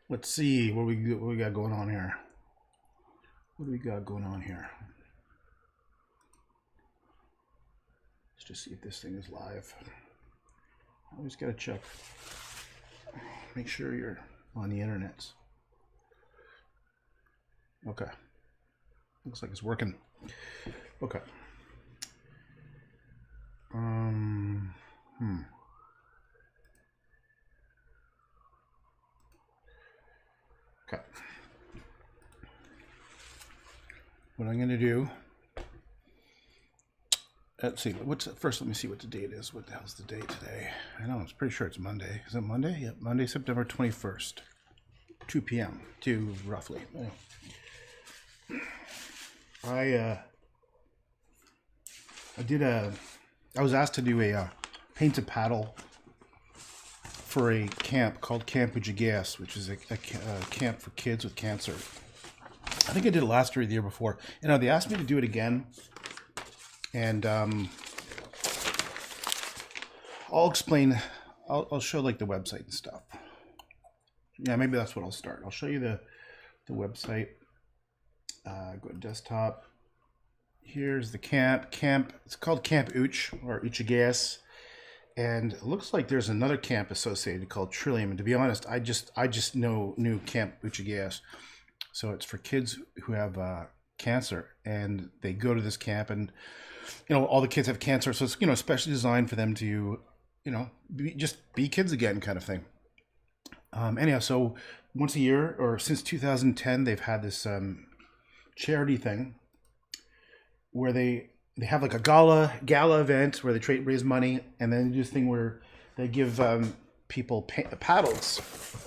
Let's see what we got going on here. What do we got going on here? Let's just see if this thing is live. Always gotta check. Make sure you're on the internet. Okay. Looks like it's working. Okay. Okay. What I'm going to do, let's see, first let me see what the date is. What the hell's the date today? I know, I'm pretty sure it's Monday. Is it Monday? Yep, Monday, September 21st, 2 p.m. to roughly. I was asked to do a painted paddle for a camp called Camp Ooch, which is a camp for kids with cancer. I think I did it last year or the year before. They asked me to do it again. And I'll explain, I'll show like the website and stuff. Yeah, maybe that's what I'll start. I'll show you the website. Go to desktop. Here's the camp. It's called Camp Ooch or Ooch. And it looks like there's another camp associated called Trillium. And to be honest, I just knew Camp Ooch. So it's for kids who have cancer, and they go to this camp, and all the kids have cancer, so it's especially designed for them to just be kids again, kind of thing. Anyhow, so once a year, or since 2010, they've had this charity thing where they have like a gala event where they raise money, and then they do this thing where they give people paddles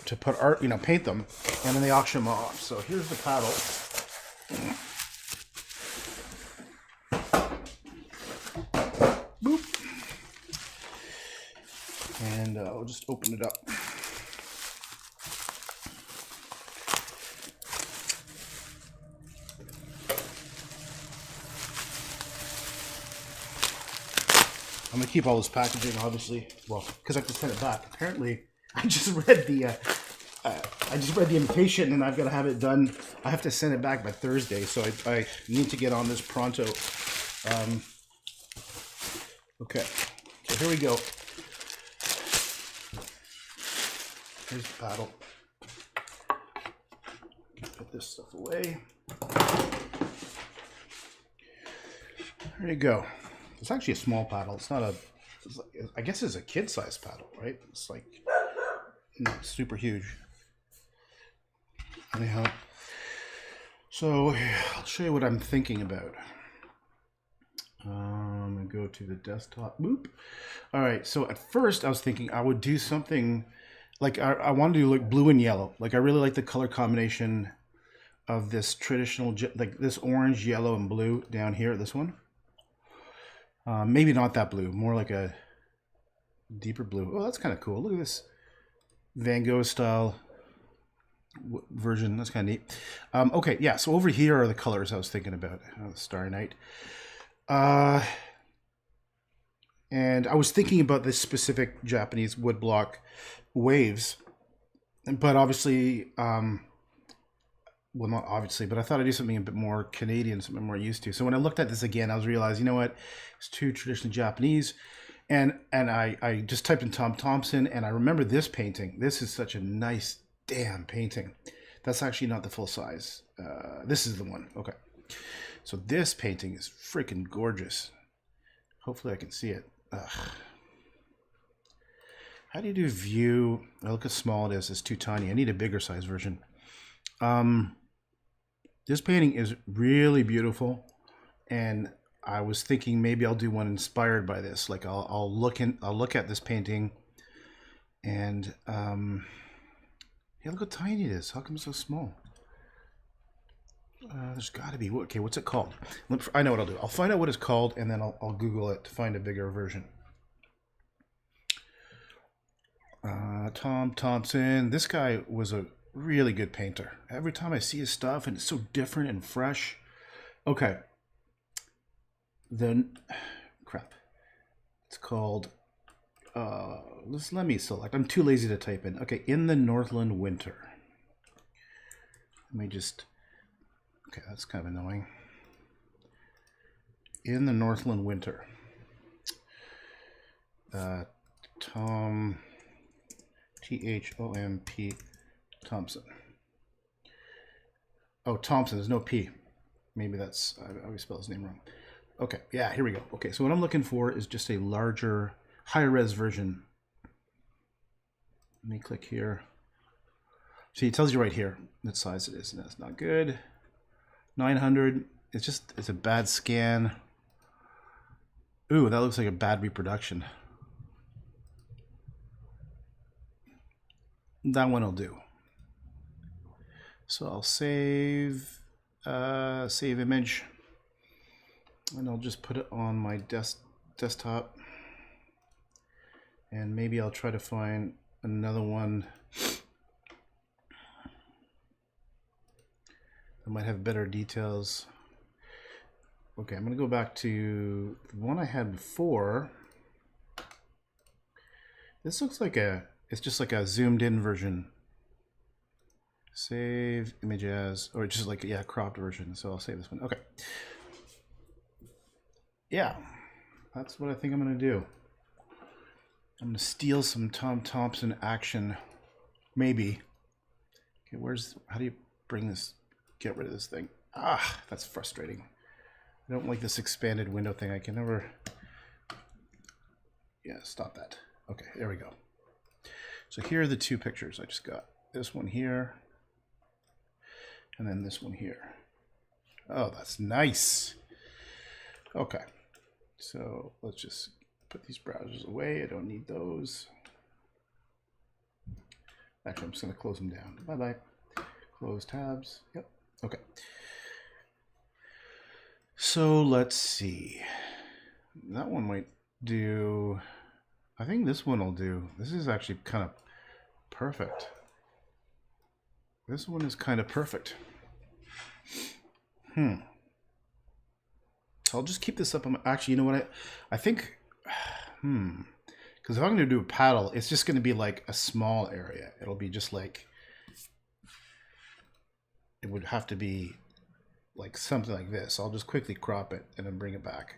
to put art, paint them, and then they auction them off. So here's the paddle. Boop. And I'll just open it up. I'm gonna keep all this packaging, obviously. Well, because I have to send it back. Apparently, I just read the invitation, and I've got to have it done. I have to send it back by Thursday, so I need to get on this pronto. Okay, so here we go. Here's the paddle. Put this stuff away. There you go. It's actually a small paddle. It's not I guess it's a kid-sized paddle, right? It's like not super huge. Anyhow, so I'll show you what I'm thinking about. I'm gonna go to the desktop. Boop. All right. So at first I was thinking I would do something like I wanted to do like blue and yellow. Like I really like the color combination of this traditional, like this orange, yellow, and blue down here. This one. Maybe not that blue, more like a deeper blue. Oh, that's kind of cool. Look at this Van Gogh style version. That's kind of neat. Okay, yeah, so over here are the colors I was thinking about. Starry Night. And I was thinking about this specific Japanese woodblock waves, but obviously, well, not obviously, but I thought I'd do something a bit more Canadian, something more used to. So when I looked at this again, I was realizing, you know what, it's too traditionally Japanese. And I just typed in Tom Thompson, and I remember this painting. This is such a nice damn painting. That's actually not the full size. This is the one. Okay. So this painting is freaking gorgeous. Hopefully I can see it. Ugh. How do you do view? Oh, look how small it is. It's too tiny. I need a bigger size version. This painting is really beautiful, and I was thinking maybe I'll do one inspired by this. Like I'll look at this painting, and yeah, look how tiny it is. How come it's so small? There's got to be. Okay, what's it called? I know what I'll do. I'll find out what it's called, and then I'll Google it to find a bigger version. Tom Thompson. This guy was a really good painter. Every time I see his stuff, and it's so different and fresh. Okay. Then, crap. It's called Let me select. I'm too lazy to type in. Okay, in the Northland winter. Let me just. Okay, that's kind of annoying. In the Northland winter. Tom. Thomp. Thompson. Oh, Thompson. There's no P. Maybe that's. I always spell his name wrong. Okay, yeah, here we go. Okay, so what I'm looking for is just a larger, higher res version. Let me click here. See, it tells you right here what size it is, and that's not good. 900. It's a bad scan. Ooh, that looks like a bad reproduction. That one will do. So I'll save image, and I'll just put it on my desktop, and maybe I'll try to find another one that might have better details. Okay, I'm gonna go back to the one I had before. This looks like it's just like a zoomed in version. Save image as, or just like, yeah, cropped version. So I'll save this one. Okay. Yeah, that's what I think I'm gonna do. I'm gonna steal some Tom Thompson action, maybe. Okay, how do you bring this, get rid of this thing? Ah, that's frustrating. I don't like this expanded window thing. I can never, yeah, stop that. Okay, there we go. So here are the two pictures I just got. This one here, and then this one here. Oh, that's nice. Okay, so let's just put these browsers away. I don't need those. Actually, I'm just gonna close them down. Bye-bye. Close tabs. Yep, okay. So let's see. That one might do. I think this one will do. This is actually kind of perfect. This one is kind of perfect. So I'll just keep this up. Actually, you know what? I think, because if I'm going to do a paddle, it's just going to be like a small area. It'll be just like, it would have to be like something like this. I'll just quickly crop it and then bring it back.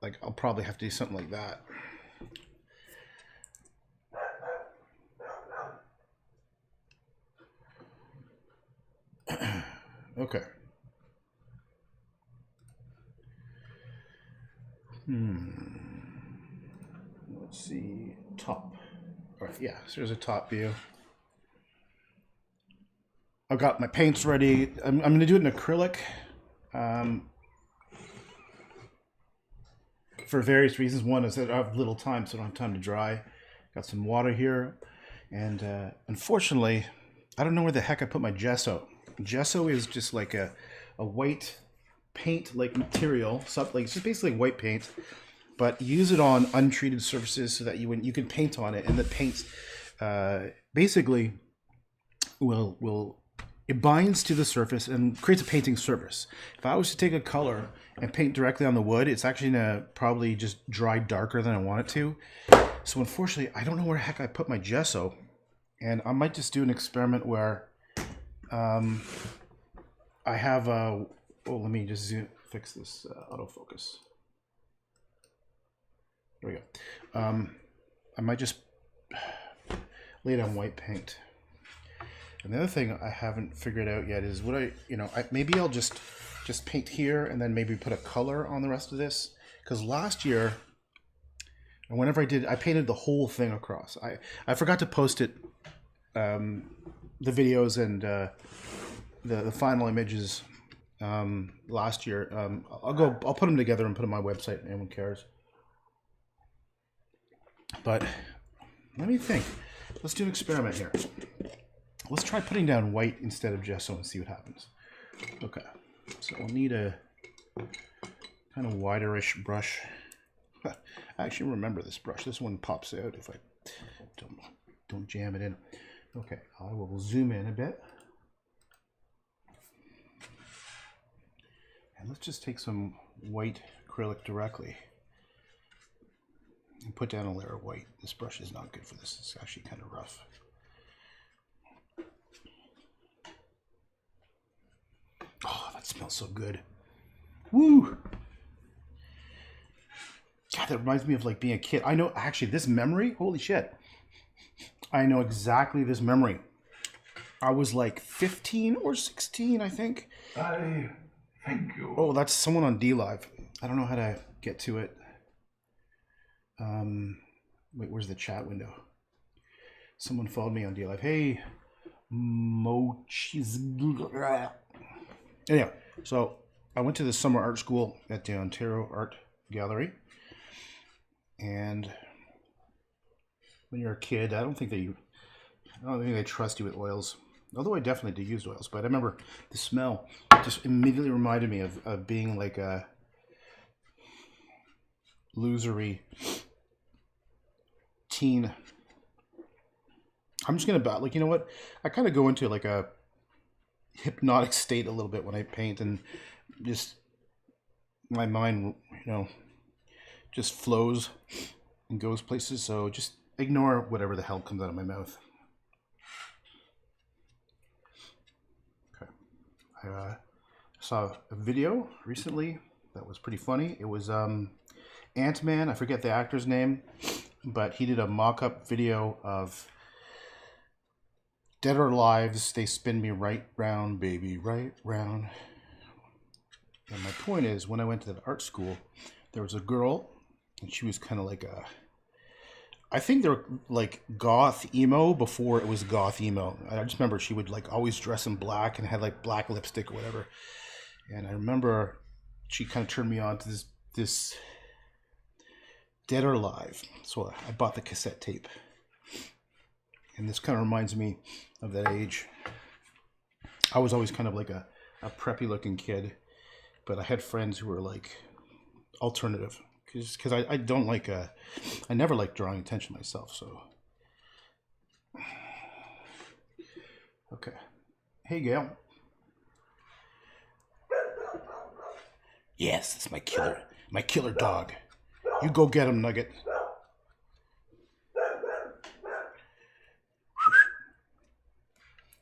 Like I'll probably have to do something like that. Okay. Let's see. Top. All right, yeah, so there's a top view. I've got my paints ready. I'm going to do it in acrylic. For various reasons. One is that I have little time, so I don't have time to dry. Got some water here. And unfortunately, I don't know where the heck I put my gesso. Gesso is just like a white paint-like material. Like, it's just basically white paint. But use it on untreated surfaces so that you can paint on it. And the paint basically it binds to the surface and creates a painting surface. If I was to take a color and paint directly on the wood, it's actually gonna probably just dry darker than I want it to. So unfortunately, I don't know where the heck I put my gesso, and I might just do an experiment where I have a. Oh, let me just fix this autofocus. There we go. I might just lay it on white paint. And the other thing I haven't figured out yet is maybe I'll just paint here and then maybe put a color on the rest of this. Because last year, and whenever I painted the whole thing across. I forgot to post it, the videos and the final images last year. I'll put them together and put them on my website. If anyone cares. But let me think. Let's do an experiment here. Let's try putting down white instead of gesso and see what happens. Okay, so we'll need a kind of widerish brush. I actually remember this brush. This one pops out if I don't jam it in. Okay, I will zoom in a bit. And let's just take some white acrylic directly and put down a layer of white. This brush is not good for this. It's actually kind of rough. Oh, that smells so good. Woo! God, that reminds me of like being a kid. I know, actually, this memory, holy shit. I know exactly this memory. I was like 15 or 16, I think. I thank you. Oh, that's someone on D Live. I don't know how to get to it. Wait, where's the chat window? Someone followed me on D Live. Hey, Mochis. Anyhow, so I went to the summer art school at the Ontario Art Gallery. And when you're a kid, I don't think they trust you with oils. Although I definitely did use oils, but I remember the smell just immediately reminded me of being like a losery teen. I'm just gonna like, you know what? I kind of go into like a hypnotic state a little bit when I paint, and just my mind, just flows and goes places. So just ignore whatever the hell comes out of my mouth. Okay. I saw a video recently that was pretty funny. It was Ant-Man. I forget the actor's name, but he did a mock-up video of Dead or Alive's They Spin Me Right Round, Baby, Right Round. And my point is, when I went to the art school, there was a girl, and she was kind of like I think they were like goth emo before it was goth emo. I just remember she would like always dress in black and had like black lipstick or whatever. And I remember she kind of turned me on to this Dead or Alive. So I bought the cassette tape. And this kind of reminds me of that age. I was always kind of like a preppy looking kid, but I had friends who were like alternative. Because I don't like, I never liked drawing attention myself, so. Okay. Hey, Gail. Yes, it's my killer dog. You go get him, Nugget.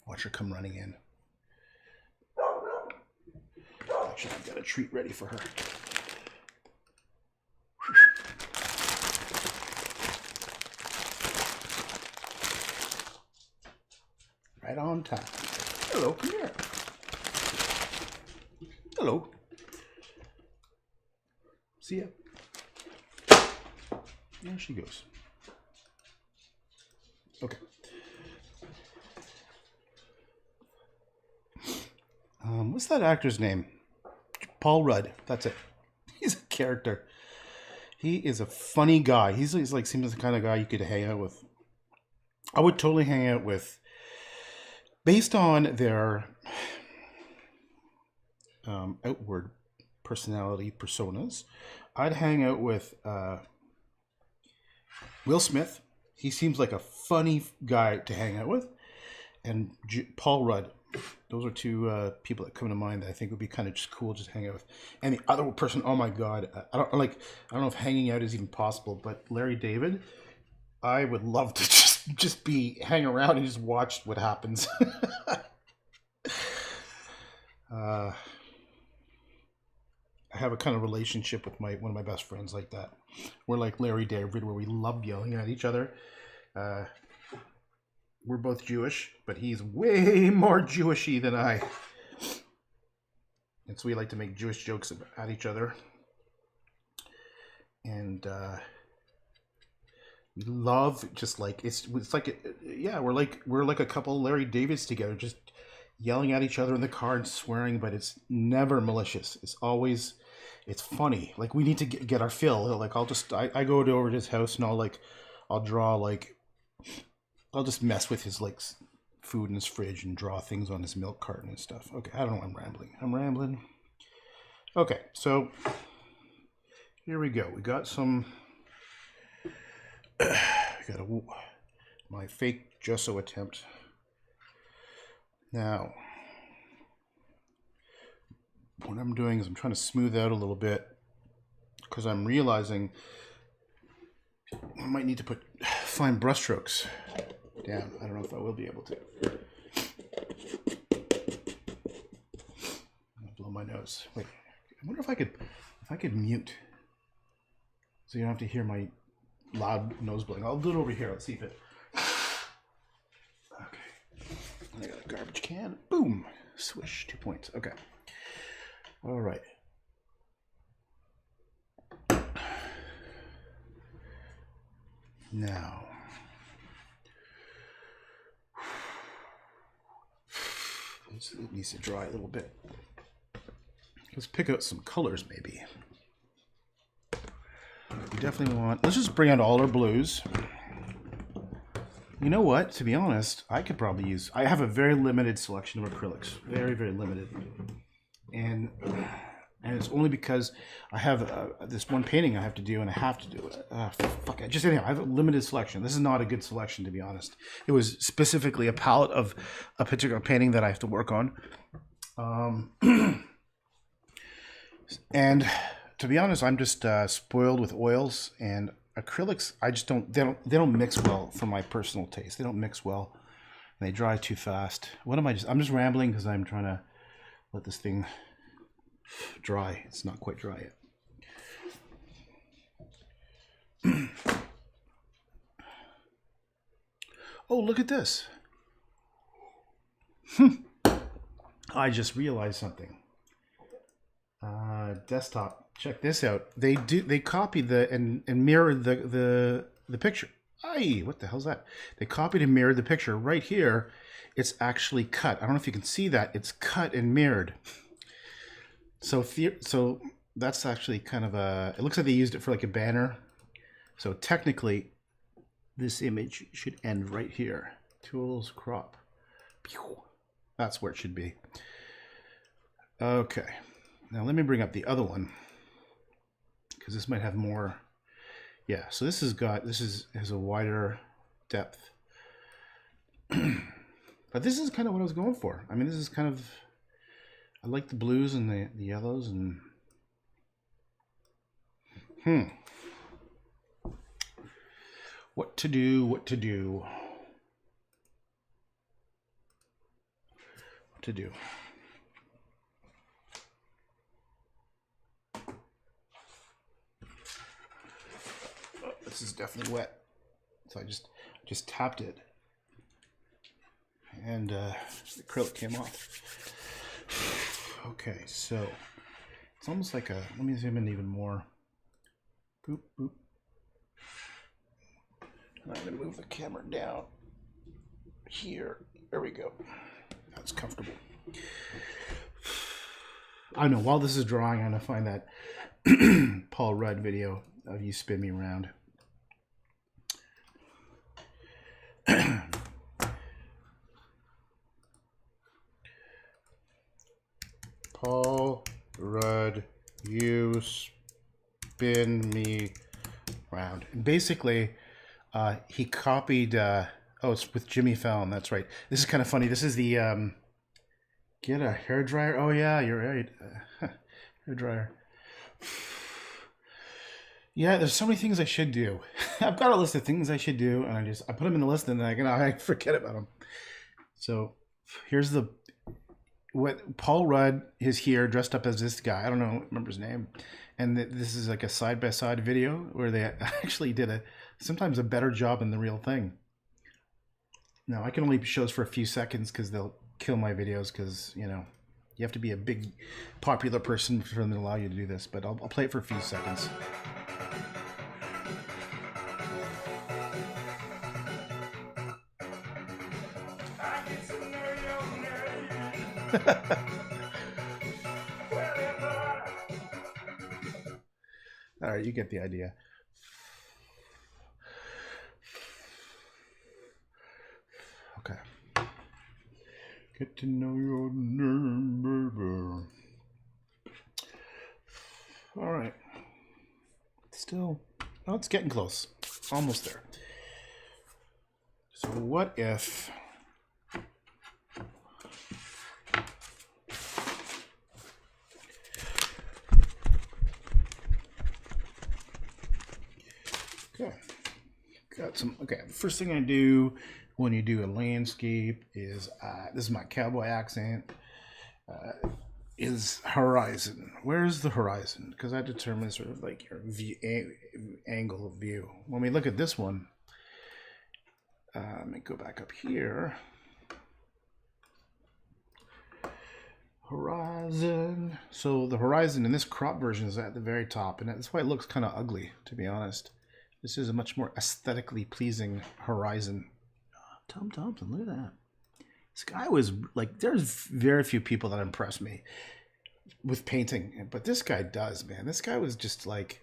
Watch her come running in. Actually, I've got a treat ready for her. Right on time. Hello, come here. Hello. See ya. There she goes. Okay. What's that actor's name? Paul Rudd. That's it. He's a character. He is a funny guy. He's like seems like the kind of guy you could hang out with. I would totally hang out with, based on their outward personality personas. I'd hang out with Will Smith. He seems like a funny guy to hang out with, and Paul Rudd. Those are two people that come to mind that I think would be kind of just cool just to hang out with. And the other person, oh my god, I don't know if hanging out is even possible, but Larry David, I would love to just hang around and just watch what happens. I have a kind of relationship with one of my best friends like that. We're like Larry David, where we love yelling at each other. We're both Jewish, but he's way more Jewishy than I. And so we like to make Jewish jokes at each other. And we love just like it's like yeah, we're like a couple Larry Davids together, just yelling at each other in the car and swearing, but it's never malicious. It's funny. Like we need to get our fill. Like I go over to his house and I'll draw like. I'll just mess with his like food in his fridge and draw things on his milk carton and stuff. Okay, I don't know. I'm rambling. Okay, so here we go. We got some. My fake gesso attempt. Now, what I'm doing is I'm trying to smooth out a little bit because I'm realizing I might need to put fine brushstrokes down. I don't know if I will be able to. I'll blow my nose. Wait, I wonder if I could mute, so you don't have to hear my loud nose blowing. I'll do it over here. Let's see if it. Okay. I got a garbage can. Boom. Swish. 2 points. Okay. All right. Now. It needs to dry a little bit. Let's pick out some colors, maybe. We definitely want... Let's just bring out all our blues. You know what? To be honest, I could probably use... I have a very limited selection of acrylics. Very, very limited. And it's only because I have this one painting I have to do, and I have to do it. Fuck it. Just anyhow, I have a limited selection. This is not a good selection, to be honest. It was specifically a palette of a particular painting that I have to work on. And to be honest, I'm just spoiled with oils and acrylics. I just don't. They don't mix well for my personal taste. They don't mix well. And they dry too fast. What am I just? I'm just rambling because I'm trying to let this thing dry. It's not quite dry yet. Oh, look at this. I just realized something. Desktop. Check this out. They copied and mirrored the picture. Aye, what the hell's that? They copied and mirrored the picture right here. It's actually cut. I don't know if you can see that. It's cut and mirrored. So that's actually kind of a... It looks like they used it for like a banner. So technically, this image should end right here. Tools, crop. Pew. That's where it should be. Okay. Now let me bring up the other one, because this might have more. Yeah, so this has a wider depth. But this is kind of what I was going for. I mean, this is kind of... I like the blues and the yellows and... What to do, what to do. What to do. Oh, this is definitely wet. So I just tapped it. And the acrylic came off. Okay, so it's almost like a... Let me zoom in even more. Boop, boop. I'm going to move the camera down here. There we go. That's comfortable. I know, while this is drawing, I'm going to find that Paul Rudd video of you spin me around. Paul Rudd, you spin me around. And basically... he copied, oh, it's with Jimmy Fallon, that's right. This is kind of funny. This is the, get a hairdryer. Oh, yeah, you're right. Hairdryer. Yeah, there's so many things I should do. I've got a list of things I should do, and I put them in the list, and then I forget about them. So here's what Paul Rudd is here dressed up as this guy. I don't know, remember his name. And this is like a side-by-side video where they actually did sometimes a better job than the real thing. Now, I can only show this for a few seconds because they'll kill my videos because, you know, you have to be a big, popular person for them to allow you to do this. But I'll play it for a few seconds. All right, you get the idea. Okay. Get to know your name, baby. All right. Still, oh, it's getting close. Almost there. So what if... Okay. got some. Okay, the first thing I do when you do a landscape is this is my cowboy accent. Is horizon. Where's the horizon? Because that determines sort of like your view, angle of view. When we look at this one, let me go back up here. Horizon. So the horizon in this crop version is at the very top, and that's why it looks kind of ugly, to be honest. This is a much more aesthetically pleasing horizon. Tom Thompson, look at that. This guy was like, there's very few people that impress me with painting, but this guy does, man. This guy was just like,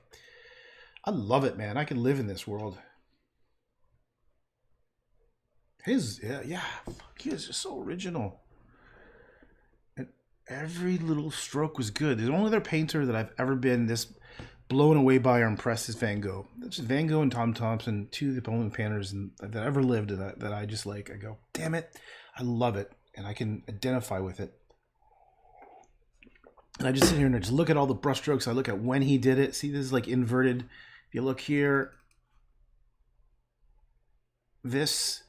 I love it, man. I can live in this world. Yeah, he is just so original. And every little stroke was good. The only other painter that I've ever been this blown away by or impressed is Van Gogh. That's just Van Gogh and Tom Thompson, two of the only painters that ever lived that I just like. I go, damn it, I love it, and I can identify with it. And I just sit here and I just look at all the brushstrokes. I look at when he did it. See, this is like inverted. If you look here, this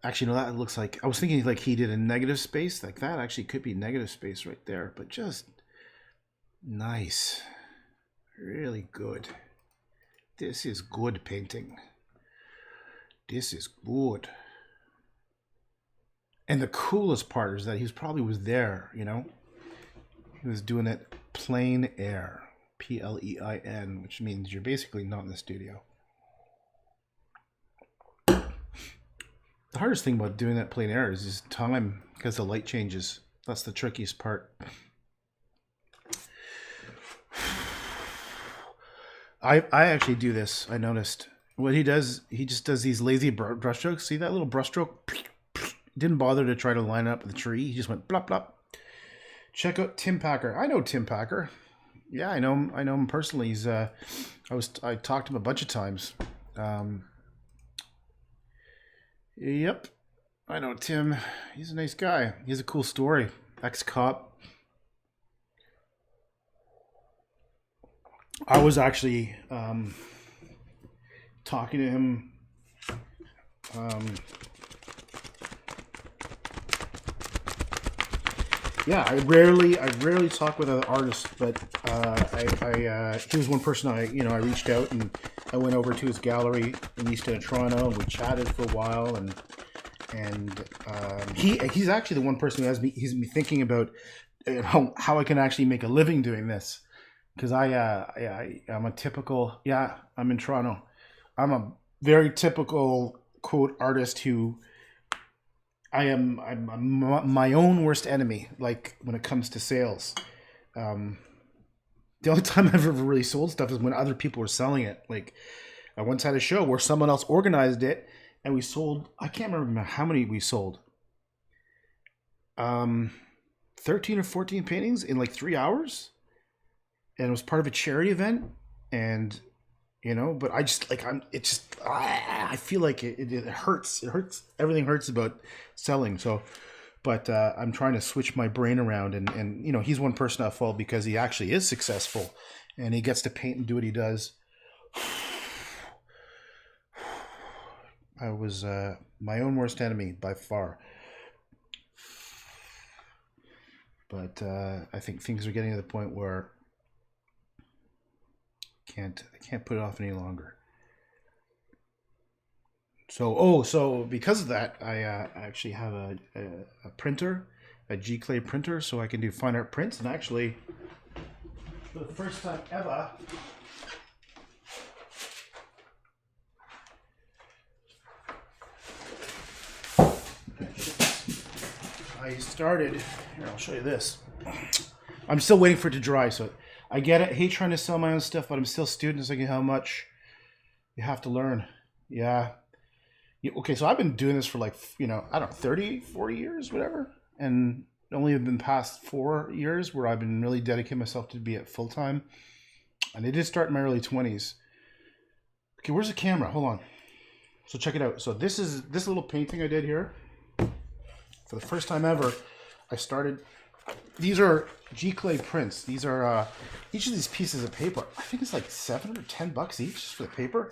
actually, no, that looks like, I was thinking like he did a negative space. Like that actually could be negative space right there, but just nice. Really good. This is good painting. This is good. And the coolest part is that he probably was there, you know? He was doing it plein air. Plein, which means you're basically not in the studio. The hardest thing about doing that plein air is just time, because the light changes. That's the trickiest part. I actually do this. I noticed what he does. He just does these lazy brushstrokes. See that little brushstroke? Didn't bother to try to line up the tree. He just went blop blop. Check out Tim Packer. I know Tim Packer. Yeah, I know him. I know him personally. He's I talked to him a bunch of times. Yep, I know Tim. He's a nice guy. He has a cool story. Ex-cop. I was actually talking to him. Yeah, I rarely talk with other artists, but he was one person I reached out and I went over to his gallery in East End of Toronto and we chatted for a while and he's actually the one person who he's me thinking about how I can actually make a living doing this. Because I'm a typical, I'm in Toronto. I'm a very typical quote artist who I'm my own worst enemy. Like when it comes to sales, the only time I've ever really sold stuff is when other people were selling it. Like I once had a show where someone else organized it, and we sold. I can't remember how many we sold. 13 or 14 paintings in like 3 hours. And it was part of a charity event, and but I just like I feel like it hurts. It hurts. Everything hurts about selling. So, but I'm trying to switch my brain around, and he's one person I follow because he actually is successful, and he gets to paint and do what he does. I was my own worst enemy by far. But I think things are getting to the point where I can't put it off any longer. So because of that, I actually have a printer, a G-Clay printer, so I can do fine art prints. And actually, for the first time ever, I started. Here, I'll show you this. I'm still waiting for it to dry, so I get it. I hate trying to sell my own stuff, but I'm still a student. It's like how much you have to learn. Yeah. Okay, so I've been doing this for like, I don't know, 30, 40 years, whatever. And only have been past 4 years where I've been really dedicating myself to be at full time. And I did start in my early 20s. Okay, where's the camera? Hold on. So check it out. So this is this little painting I did here. For the first time ever, I started. These are G-Clay prints. These are each of these pieces of paper. I think it's like $7 or $10 each just for the paper.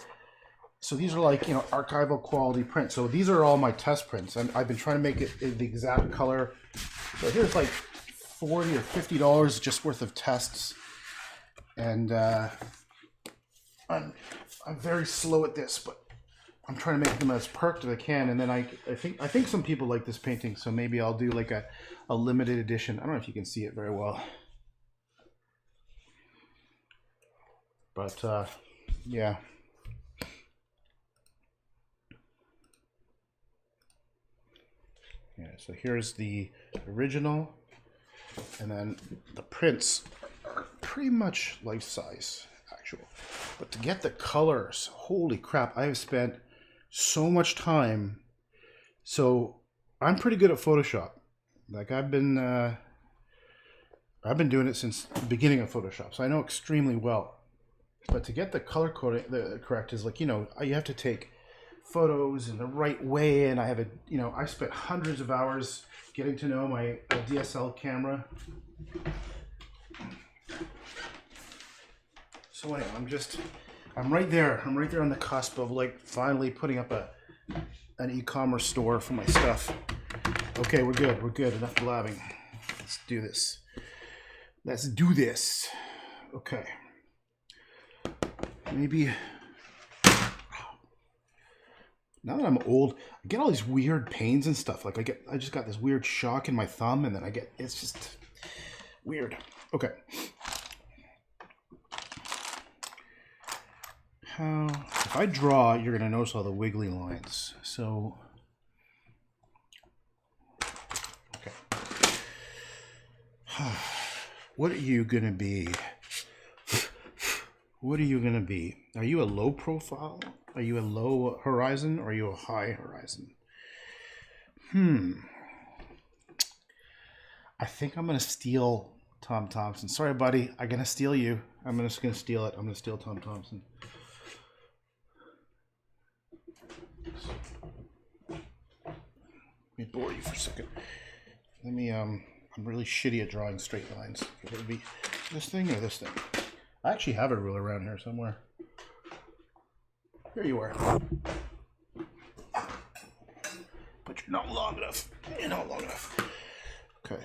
So these are like, archival quality prints. So these are all my test prints. I've been trying to make it the exact color. So here's like $40 or $50 just worth of tests. And I'm very slow at this, but I'm trying to make them as perfect as I can. And then I think some people like this painting, so maybe I'll do like a limited edition. I don't know if you can see it very well. But yeah. Yeah, so here's the original, and then the prints are pretty much life size, actual. But to get the colors, holy crap, I have spent so much time. So I'm pretty good at Photoshop. Like I've been doing it since the beginning of Photoshop, so I know extremely well. But to get the color coding correct is like, you have to take photos in the right way, and I have I spent hundreds of hours getting to know my DSL camera. So anyway, I'm right there on the cusp of like finally putting up an e-commerce store for my stuff. Okay, we're good, enough blabbing. Let's do this. Okay, maybe now that I'm old, I get all these weird pains and stuff. Like I just got this weird shock in my thumb, and then it's just weird. Okay. If I draw, you're gonna notice all the wiggly lines. So, okay. What are you gonna be? What are you gonna be? Are you a low profile? Are you a low horizon, or are you a high horizon? I think I'm gonna steal Tom Thompson. Sorry, buddy. I'm gonna steal you. I'm just gonna steal it. I'm gonna steal Tom Thompson. Let me bore you for a second. Let me. I'm really shitty at drawing straight lines. It would be this thing or this thing. I actually have a ruler around here somewhere. Here you are. But you're not long enough. You're not long enough. Okay.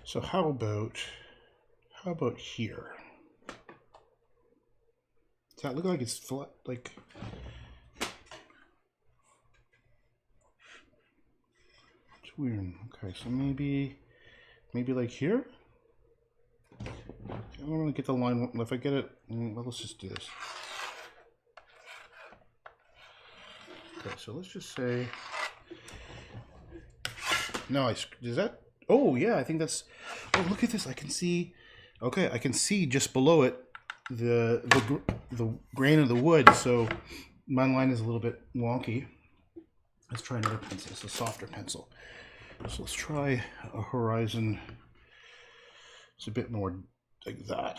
So how about here? Does that look like it's flat? Like, it's weird. Okay, so maybe like here. I don't want to get the line. If I get it, well, let's just do this. Okay, so let's just say. No, does that? Oh yeah, I think that's. Oh, look at this! I can see. Okay, I can see just below it the grain of the wood. So my line is a little bit wonky. Let's try another pencil. It's a softer pencil. So let's try a horizon. It's a bit more like that.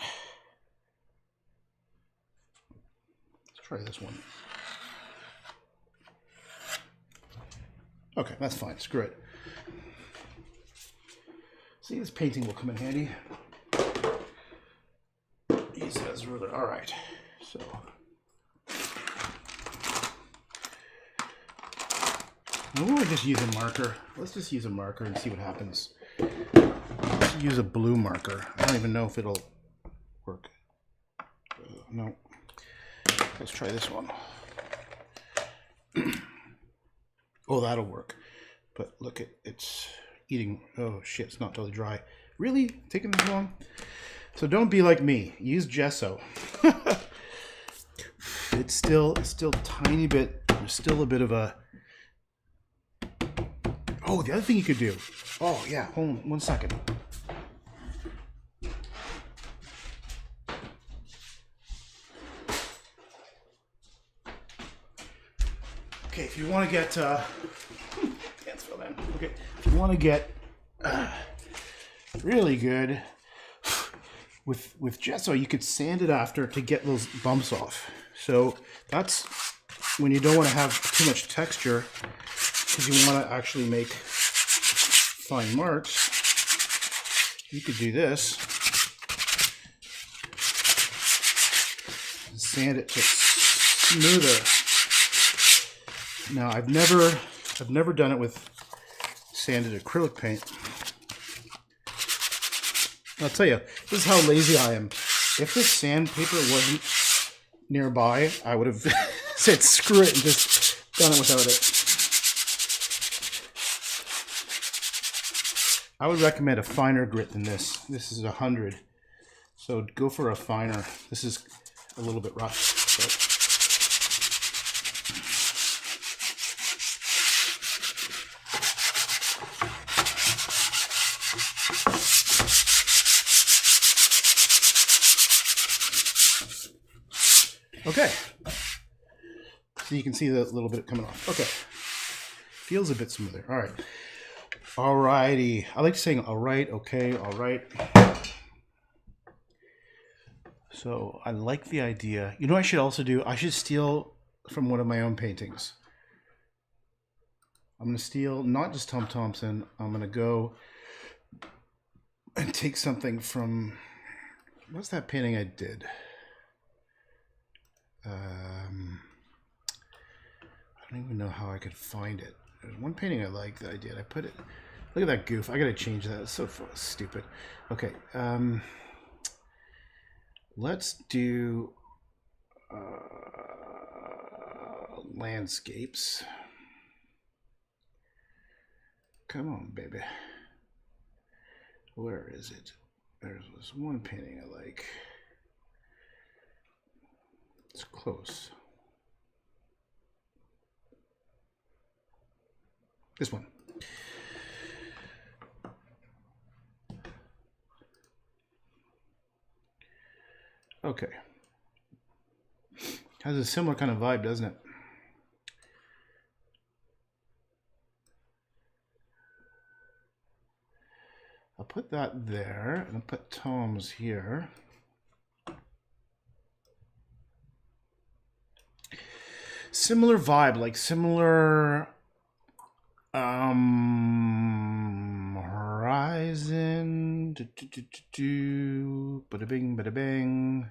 Let's try this one. Okay, that's fine. Screw it. See, this painting will come in handy. He says ruler. All right. So I want to just use a marker. Let's just use a marker and see what happens. Let's use a blue marker. I don't even know if it'll work. No. Let's try this one. Oh, that'll work. But look at it's eating. Oh shit, it's not totally dry. Really? Taking this long? So don't be like me. Use gesso. It's still tiny bit. There's still a bit of a. Oh, the other thing you could do. Oh yeah, hold on 1 second. Okay, if you want to get can't spell that. Okay, if you want to get really good with gesso, you could sand it after to get those bumps off. So that's when you don't want to have too much texture. because you want to actually make fine marks, you could do this. Sand it to smoother. Now I've never done it with sanded acrylic paint. I'll tell you, this is how lazy I am. If this sandpaper wasn't nearby, I would have said screw it and just done it without it. I would recommend a finer grit than this. This is 100, so go for a finer. This is a little bit rough. Okay, so you can see the little bit coming off. Okay, feels a bit smoother. All right, alrighty. I like saying all right, okay, all right. So I like the idea. You know what I should also do? I should steal from one of my own paintings. I'm going to steal not just Tom Thompson. I'm going to go and take something from... What's that painting I did? I don't even know how I could find it. There's one painting I like that I did. I put it... Look at that goof. I got to change that. It's so stupid. Okay. Let's do landscapes. Come on, baby. Where is it? There's this one painting I like. It's close. This one. Okay. Has a similar kind of vibe, doesn't it? I'll put that there, and I'll put Tom's here. Similar vibe, like similar horizon. Bada bing, bada bing.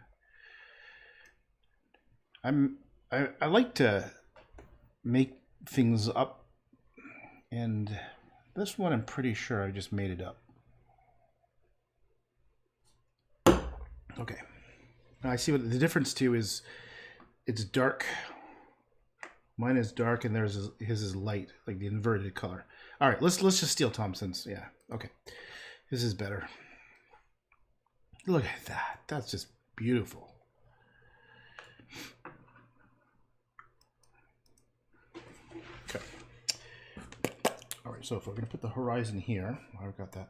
I like to make things up, and this one I'm pretty sure I just made it up. Okay, now I see what the difference too is. It's dark. Mine is dark, and his is light, like the inverted color. All right, let's just steal Thompson's. Yeah, okay, this is better. Look at that. That's just beautiful. Okay. All right, so if we're gonna put the horizon here, I've got that.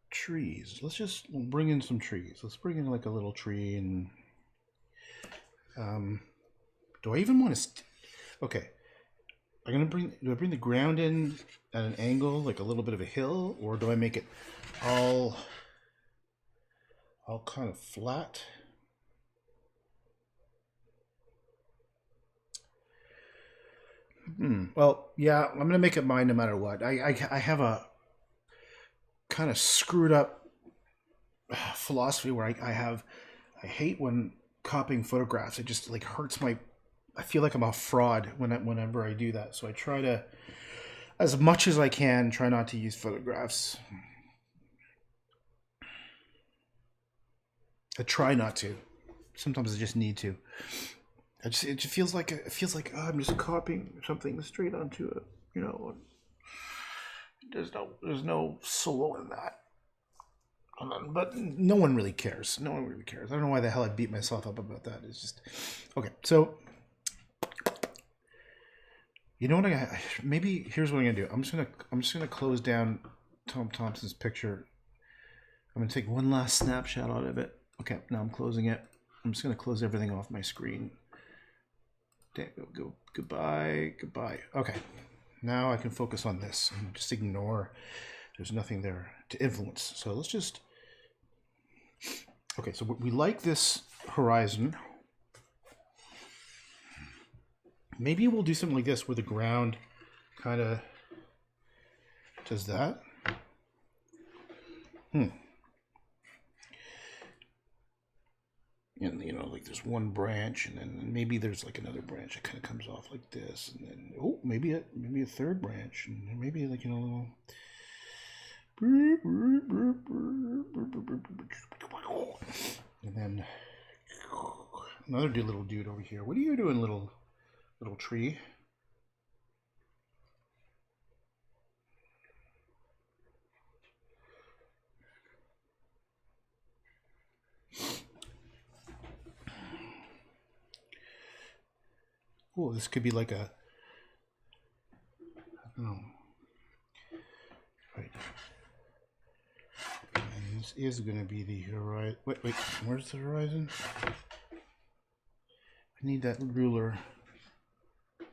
Trees. Let's just bring in some trees. Let's bring in like a little tree and do I even want to okay, do I bring the ground in at an angle, like a little bit of a hill, or do I make it all kind of flat? Well, yeah, I'm gonna make it mine no matter what. I have a kind of screwed up philosophy where I hate when copying photographs. It just like hurts my... I feel like I'm a fraud whenever I do that. So I try to, as much as I can, try not to use photographs. I try not to. Sometimes I just need to. It just feels like oh, I'm just copying something straight onto it. You know, there's no soul in that. But no one really cares. No one really cares. I don't know why the hell I beat myself up about that. It's just okay. So. You know what maybe here's what I'm gonna do. I'm just gonna close down Tom Thompson's picture. I'm gonna take one last snapshot out of it. Okay, now I'm closing it. I'm just gonna close everything off my screen. Go goodbye. Okay, now I can focus on this and just ignore. There's nothing there to influence. So let's just. Okay, so we like this horizon. Maybe we'll do something like this where the ground kind of Does that? And you know, like there's one branch, and then maybe there's like another branch that kind of comes off like this, and then maybe a third branch, and maybe like, you know, and then another little dude over here. What are you doing, little tree? Oh, this could be like a, I don't know. Right. And this is going to be the horizon. Wait, where's the horizon? I need that ruler.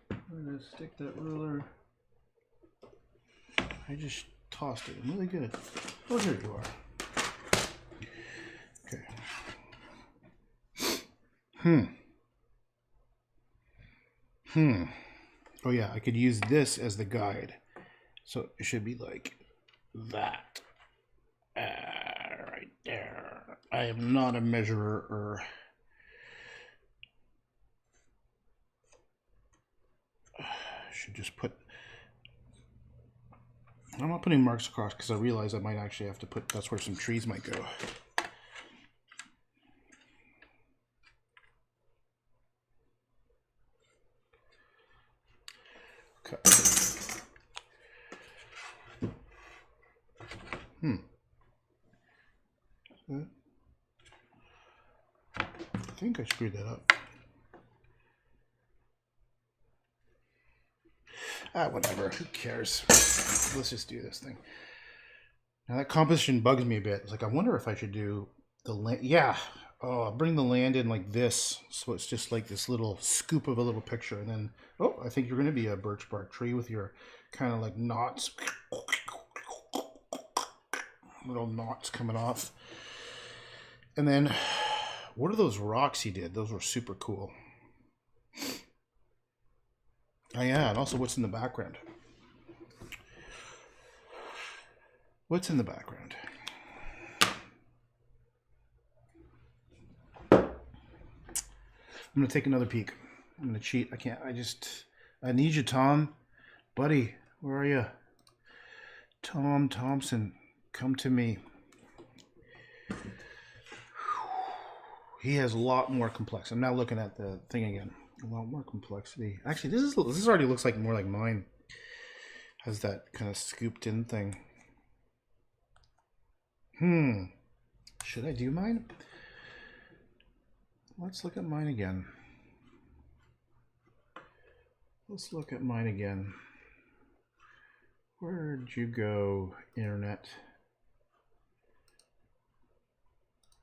I'm going to stick that ruler. I just tossed it. I'm really good. Oh, here you are. Okay. Oh yeah, I could use this as the guide. So it should be like that. Right there. I am not a measurer. Should just put... I'm not putting marks across because I realize I might actually have to put... That's where some trees might go. Okay. I think I screwed that up. Whatever. Who cares? Let's just do this thing. Now that composition bugs me a bit. It's like, I wonder if I should do the land. Yeah. Oh, I'll bring the land in like this. So it's just like this little scoop of a little picture. And then, oh, I think you're going to be a birch bark tree with your kind of like knots. Little knots coming off. And then, what are those rocks he did? Those were super cool. Oh yeah, and also what's in the background? What's in the background? I'm gonna take another peek. I'm gonna cheat. I can't. I need you, Tom. Buddy, where are you? Tom Thompson, come to me. He has a lot more complex. I'm now looking at the thing again. A lot more complexity. Actually, this already looks like more like mine. Has that kind of scooped in thing. Should I do mine? Let's look at mine again. Where'd you go, internet?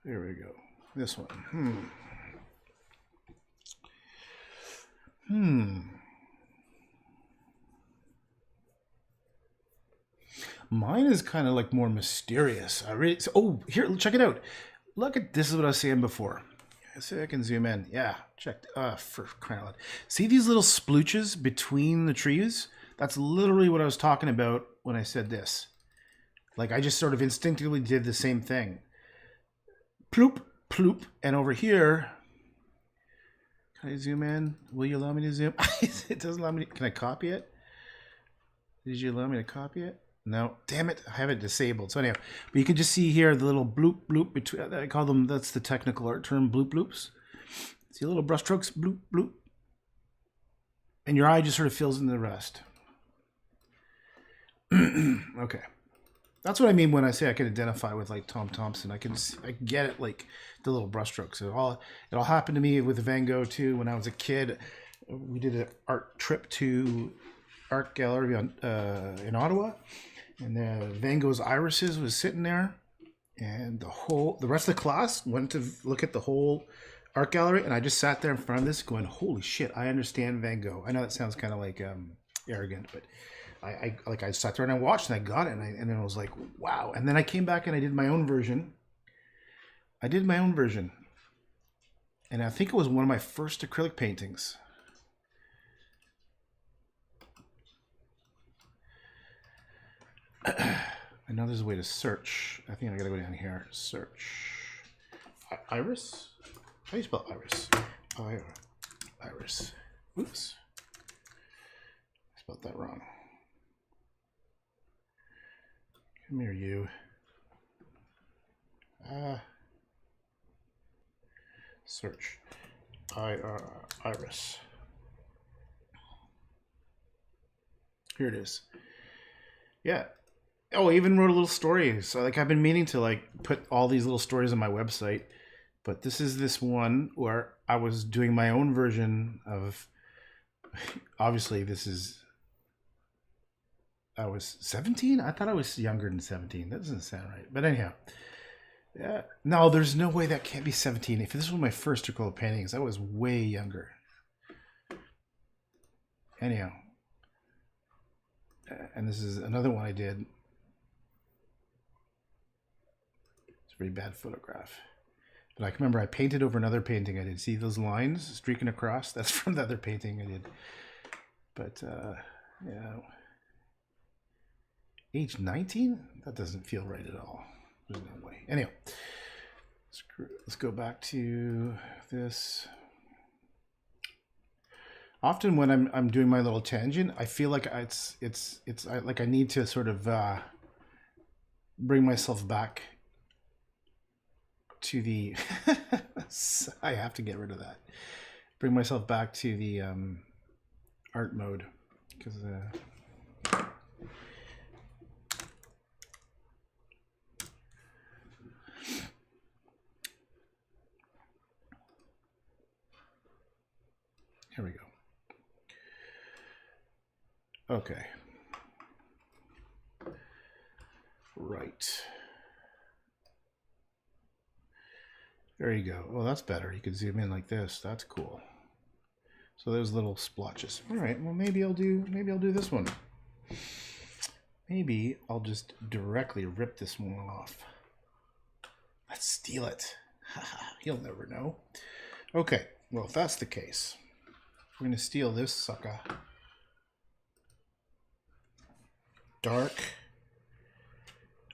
There we go. This one. Mine is kind of like more mysterious. Oh, here, check it out. Look at this. Is what I was saying before. See, I can zoom in. Yeah, check. For crying out loud. See these little splooches between the trees? That's literally what I was talking about when I said this. Like, I just sort of instinctively did the same thing. Ploop, ploop, and over here. Can I zoom in? Will you allow me to zoom? It doesn't allow me to... Can I copy it? Did you allow me to copy it? No. Damn it. I have it disabled. So anyhow, but you can just see here the little bloop, bloop between... I call them... That's the technical art term, bloop, bloops. See little brush strokes? Bloop, bloop. And your eye just sort of fills in the rest. Okay. That's what I mean when I say I can identify with like Tom Thompson. I get it, like the little brushstrokes. It all happened to me with Van Gogh too. When I was a kid, we did an art trip to art gallery in Ottawa, and Van Gogh's irises was sitting there, and the rest of the class went to look at the whole art gallery, and I just sat there in front of this going, "Holy shit! I understand Van Gogh." I know that sounds kind of like arrogant, but. I sat there and I watched and I got it and then I was like, wow. And then I came back and I did my own version. And I think it was one of my first acrylic paintings. I know there's a way to search. I think I gotta go down here. Search. Iris? How do you spell iris? Iris. Oops. I spelled that wrong. Come here, you. Search. Iris. Here it is. Yeah. Oh, I even wrote a little story. So like I've been meaning to like put all these little stories on my website, but this is this one where I was doing my own version of. Obviously, this is. I was 17. I thought I was younger than 17. That doesn't sound right. But anyhow, yeah. No, there's no way that can't be 17. If this was my first acrylic paintings, I was way younger. Anyhow, and this is another one I did. It's a very bad photograph. But I can remember I painted over another painting I did. See those lines streaking across? That's from the other painting I did. But, yeah. Age 19? That doesn't feel right at all. There's no way. Anyhow, let's go back to this. Often when I'm doing my little tangent, I feel like like I need to sort of bring myself back to the. I have to get rid of that. Bring myself back to the art mode because. Here we go. Okay. Right. There you go. Well, that's better. You can zoom in like this. That's cool. So there's little splotches. All right. Well, maybe I'll do this one. Maybe I'll just directly rip this one off. Let's steal it. You'll never know. Okay. Well, if that's the case, we're going to steal this sucker. Dark,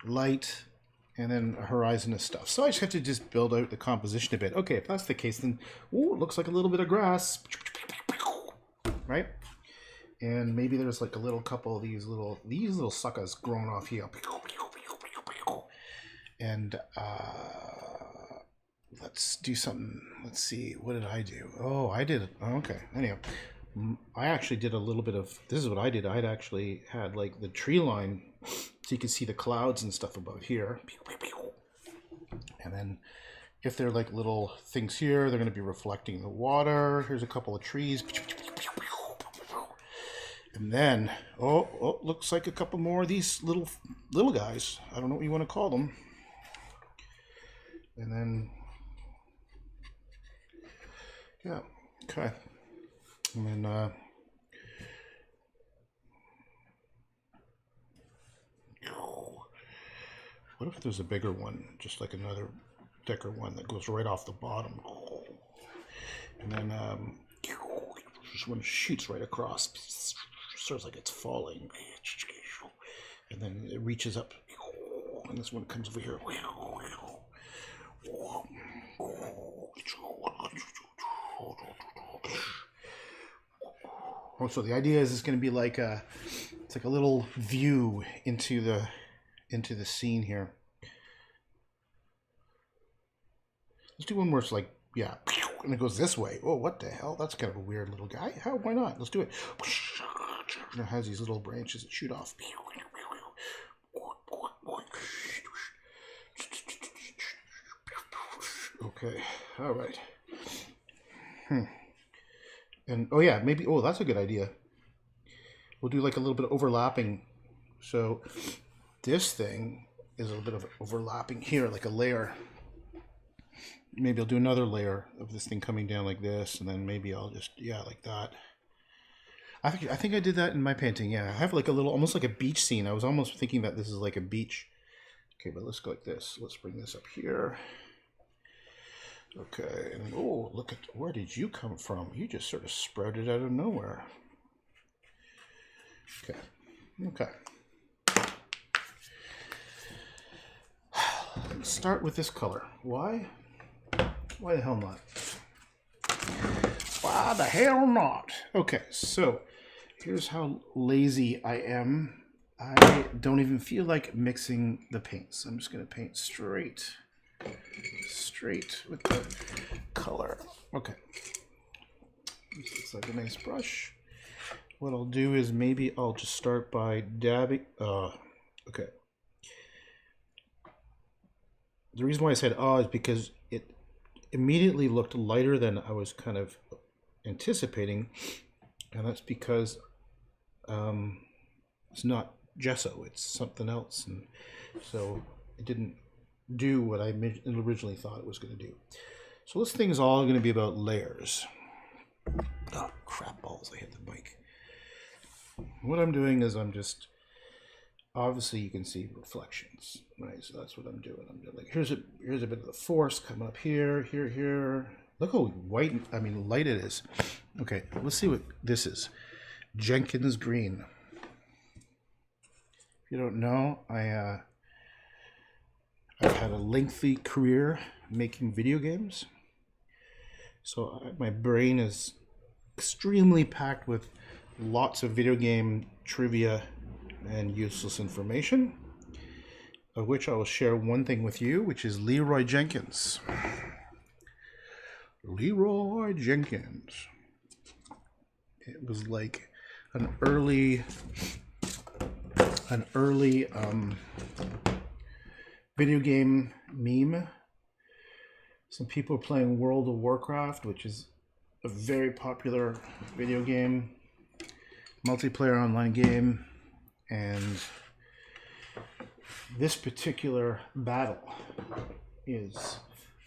light, and then a horizon of stuff. So I just have to just build out the composition a bit. Okay, if that's the case, then ooh, it looks like a little bit of grass, right? And maybe there's like a little couple of these little suckers growing off here. And let's do something. Let's see. What did I do? Oh, I did it. Oh, okay. Anyhow, I actually did a little bit of. This is what I did. I'd actually had like the tree line, so you can see the clouds and stuff above here. And then, if they're like little things here, they're going to be reflecting the water. Here's a couple of trees. And then, oh, looks like a couple more of these little guys. I don't know what you want to call them. And then, yeah, okay. And then, what if there's a bigger one, just like another thicker one that goes right off the bottom? And then, just one shoots right across. Sort of like it's falling. And then it reaches up. And this one comes over here. Oh, so the idea is it's going to be like it's like a little view into the scene here. Let's do one where it's like, yeah, and it goes this way. Oh, what the hell? That's kind of a weird little guy. How? Why not? Let's do it. It has these little branches that shoot off. Okay, all right. And oh yeah, maybe. Oh, that's a good idea. We'll do like a little bit of overlapping. So this thing is a little bit of overlapping here, like a layer. Maybe I'll do another layer of this thing coming down like this, and then maybe I'll just like that. I think I did that in my painting. Yeah, I have like a little, almost like a beach scene. I was almost thinking that this is like a beach. Okay, but let's go like this. Let's bring this up here. Okay, and oh, look at, where did you come from? You just sort of sprouted out of nowhere. Okay, okay. start with this color. Why? Why the hell not? Why the hell not? Okay, so here's how lazy I am. I don't even feel like mixing the paints. I'm just going to paint straight with the color. Okay. This looks like a nice brush. What I'll do is maybe I'll just start by dabbing. Okay. The reason why I said is because it immediately looked lighter than I was kind of anticipating, and that's because it's not gesso, it's something else, and so it didn't do what I originally thought it was going to do. So this thing is all going to be about layers. Oh, crap balls, I hit the mic. What I'm doing is I'm just, obviously you can see reflections, right? So that's what I'm doing. I'm doing like, here's a bit of the force coming up here, here. Look how light it is. Okay, let's see what this is. Jenkins green. If you don't know, I've had a lengthy career making video games. So my brain is extremely packed with lots of video game trivia and useless information, of which I will share one thing with you, which is Leroy Jenkins. Leroy Jenkins. It was like an early video game meme. Some people are playing World of Warcraft, which is a very popular video game, multiplayer online game, and this particular battle is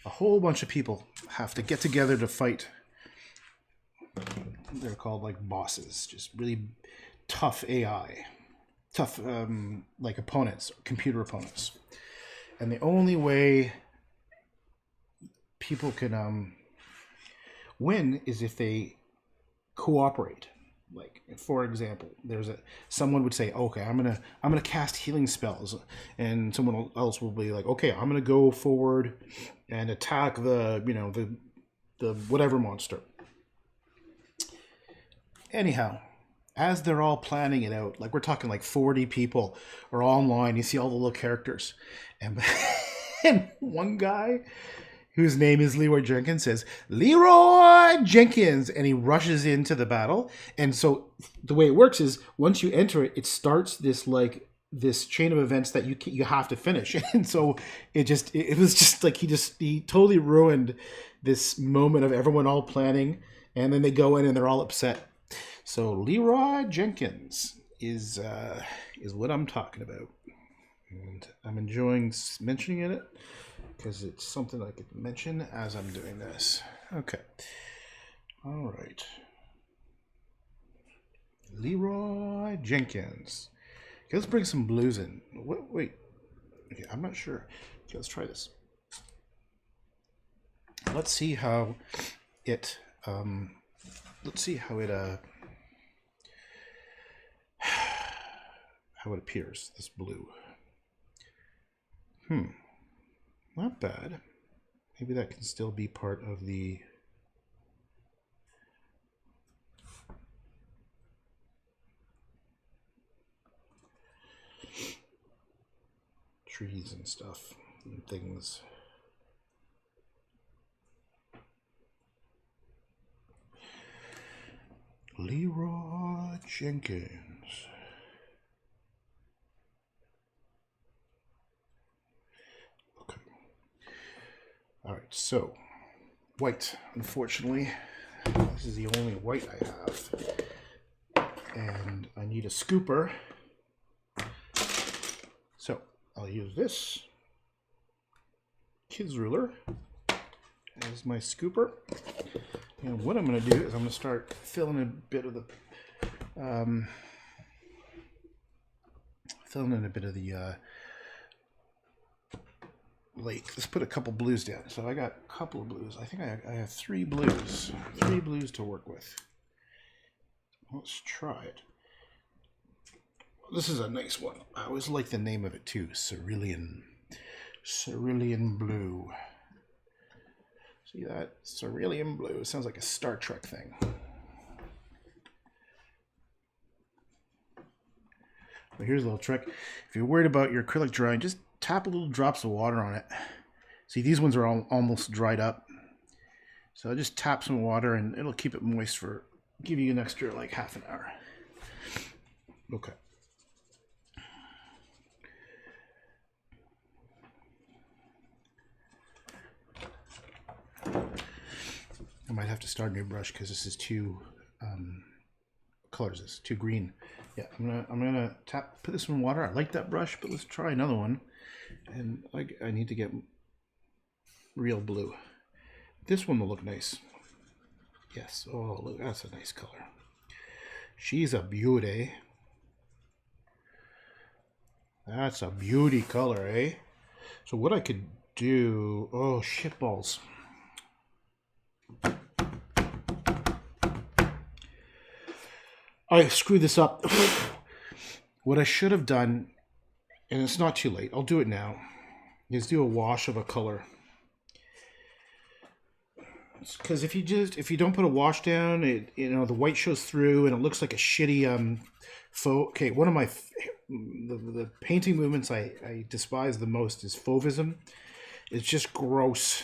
a whole bunch of people have to get together to fight. They're called like bosses, just really tough AI, tough like opponents, computer opponents. And the only way people can win is if they cooperate. Like, for example, someone would say, okay, I'm gonna cast healing spells, and someone else will be like, okay, I'm gonna go forward and attack the whatever monster. Anyhow, as they're all planning it out, like we're talking like 40 people are all online. You see all the little characters, and and one guy whose name is Leroy Jenkins says, Leroy Jenkins, and he rushes into the battle. And so the way it works is once you enter it, it starts this chain of events that you have to finish. And so it was just like he totally ruined this moment of everyone all planning, and then they go in and they're all upset. So Leroy Jenkins is what I'm talking about, and I'm enjoying mentioning it because it's something I could mention as I'm doing this. Okay. All right. Leroy Jenkins. Okay, let's bring some blues in. Wait. Okay, I'm not sure. Okay, let's try this. Let's see how it appears, this blue. Not bad. Maybe that can still be part of the trees and stuff and things. Leroy Jenkins. Okay. All right, so white. Unfortunately, this is the only white I have, and I need a scooper. So I'll use this kid's ruler as my scooper. And what I'm going to do is I'm going to start filling in a bit of the lake. Let's put a couple blues down. So I got a couple of blues. I think I have 3 blues. 3 blues to work with. Let's try it. This is a nice one. I always like the name of it too, Cerulean. Cerulean blue. See that? Cerulean blue. Sounds like a Star Trek thing. But here's a little trick. If you're worried about your acrylic drying, just tap a little drops of water on it. See, these ones are almost dried up. So just tap some water and it'll keep it moist for, give you an extra like half an hour. Okay. I might have to start a new brush because this is too colors. This too green. Yeah, I'm gonna put this in water. I like that brush, but let's try another one. And I need to get real blue. This one will look nice. Yes. Oh, look, that's a nice color. She's a beauty. That's a beauty color, eh? So what I could do... Oh, shitballs. I screwed this up. What I should have done, and it's not too late, I'll do it now, is do a wash of a color. Because if you don't put a wash down, the white shows through and it looks like a shitty faux. Okay, one of my the painting movements I despise the most is fauvism. It's just gross.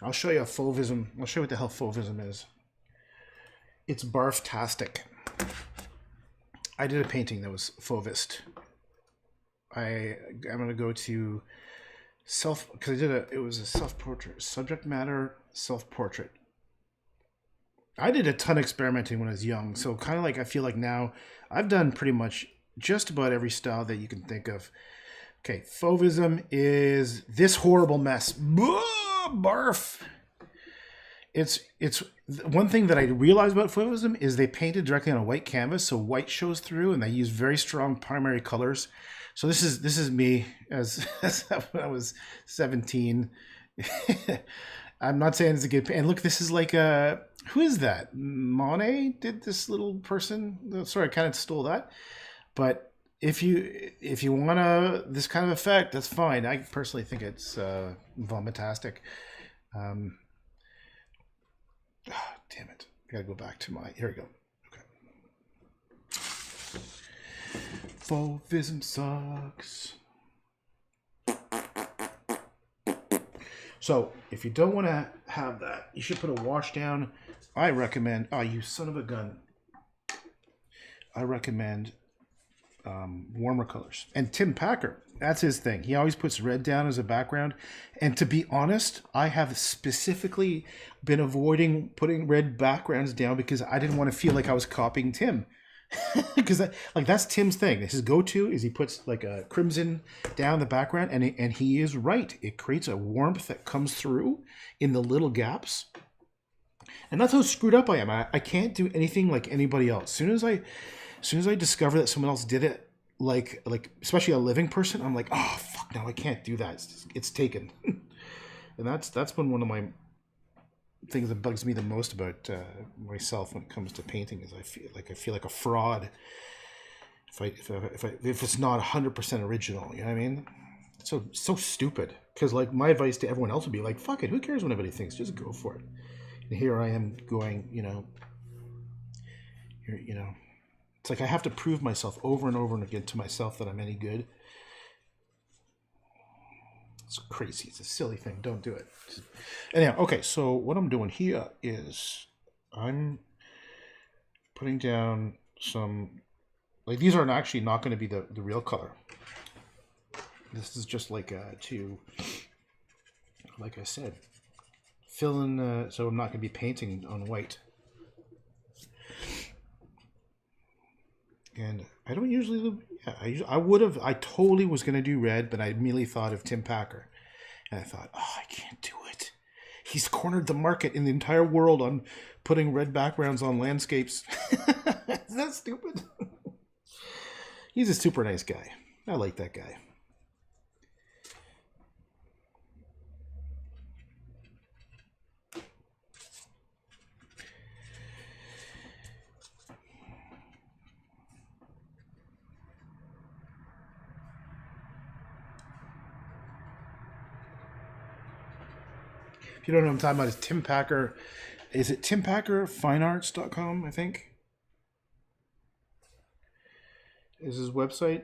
I'll show you a fauvism. I'll show you what the hell fauvism is. It's barf-tastic. I did a painting that was fauvist. I'm gonna go to because it was a self-portrait, subject matter self-portrait. I did a ton of experimenting when I was young, so kind of like I feel like now I've done pretty much just about every style that you can think of. Okay, fauvism is this horrible mess. Barf. It's one thing that I realized about fauvism is they painted directly on a white canvas, so white shows through, and they use very strong primary colors. So this is me as when I was 17. I'm not saying it's a good. And look, this is like a who is that? Monet did this little person. Sorry, I kind of stole that. But if you want this kind of effect, that's fine. I personally think it's vomitastic. Damn it! I gotta go back to my. Here we go. Fauvism sucks. So if you don't want to have that, you should put a wash down. I recommend. Oh, you son of a gun! I recommend warmer colors. And Tim Packer, that's his thing. He always puts red down as a background. And to be honest, I have specifically been avoiding putting red backgrounds down because I didn't want to feel like I was copying Tim. Because that's Tim's thing. His go-to is he puts like a crimson down the background, and he is right. It creates a warmth that comes through in the little gaps. And that's how screwed up I am. I can't do anything like anybody else. As soon as I discover that someone else did it, like especially a living person, I'm like, oh fuck, no, I can't do that. It's taken. And that's been one of my things that bugs me the most about myself when it comes to painting is I feel like a fraud if it's not 100% original. You know what I mean? So stupid. Because like my advice to everyone else would be like, fuck it, who cares what anybody thinks? Just go for it. And here I am going, it's like I have to prove myself over and over and again to myself that I'm any good. It's crazy. It's a silly thing. Don't do it. Anyhow, okay, so what I'm doing here is I'm putting down some, like these are actually not going to be the real color. This is just like like I said, fill in, so I'm not going to be painting on white. And I don't usually, I totally was going to do red, but I immediately thought of Tim Packer. And I thought, oh, I can't do it. He's cornered the market in the entire world on putting red backgrounds on landscapes. Isn't that stupid? He's a super nice guy. I like that guy. If you don't know what I'm talking about, it's Tim Packer. Is it timpackerfinearts.com, I think? Is his website?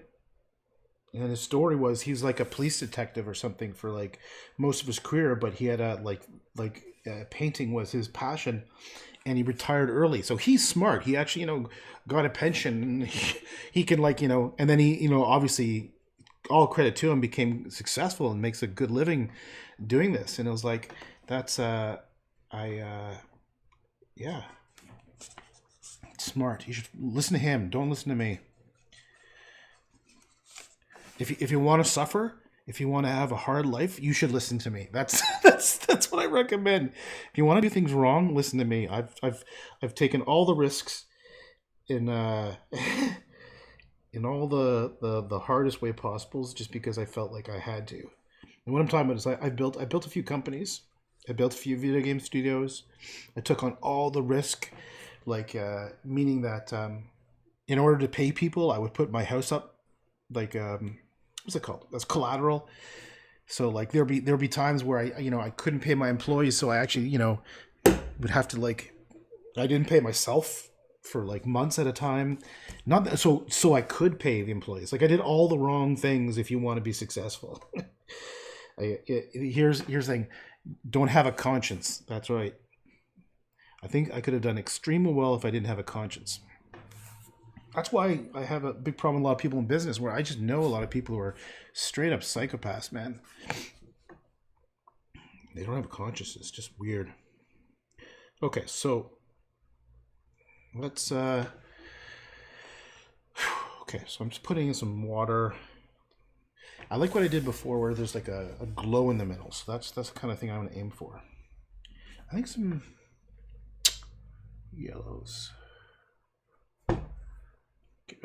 And his story was he's like a police detective or something for like most of his career, but he had a painting was his passion, and he retired early. So he's smart. He actually got a pension, and he can and then he obviously all credit to him, became successful and makes a good living doing this. And it was like that's yeah, smart. You should listen to him. Don't listen to me. If you want to suffer, if you want to have a hard life, you should listen to me. That's that's what I recommend. If you want to do things wrong, listen to me. I've taken all the risks in in all the hardest way possibles just because I felt like I had to. And what I'm talking about is I built a few companies. I built a few video game studios. I took on all the risk, meaning that in order to pay people, I would put my house up, what's it called? That's collateral. So there'll be times where I couldn't pay my employees, so I actually would have to I didn't pay myself for months at a time, not that, so I could pay the employees. I did all the wrong things if you want to be successful. Here's the thing: don't have a conscience. That's right. I think I could have done extremely well if I didn't have a conscience. That's why I have a big problem with a lot of people in business, where I just know a lot of people who are straight up psychopaths, man. They don't have a conscience. It's just weird. Okay, so let's okay, so I'm just putting in some water. I like what I did before, where there's a glow in the middle. So that's the kind of thing I want to aim for. I think some yellows.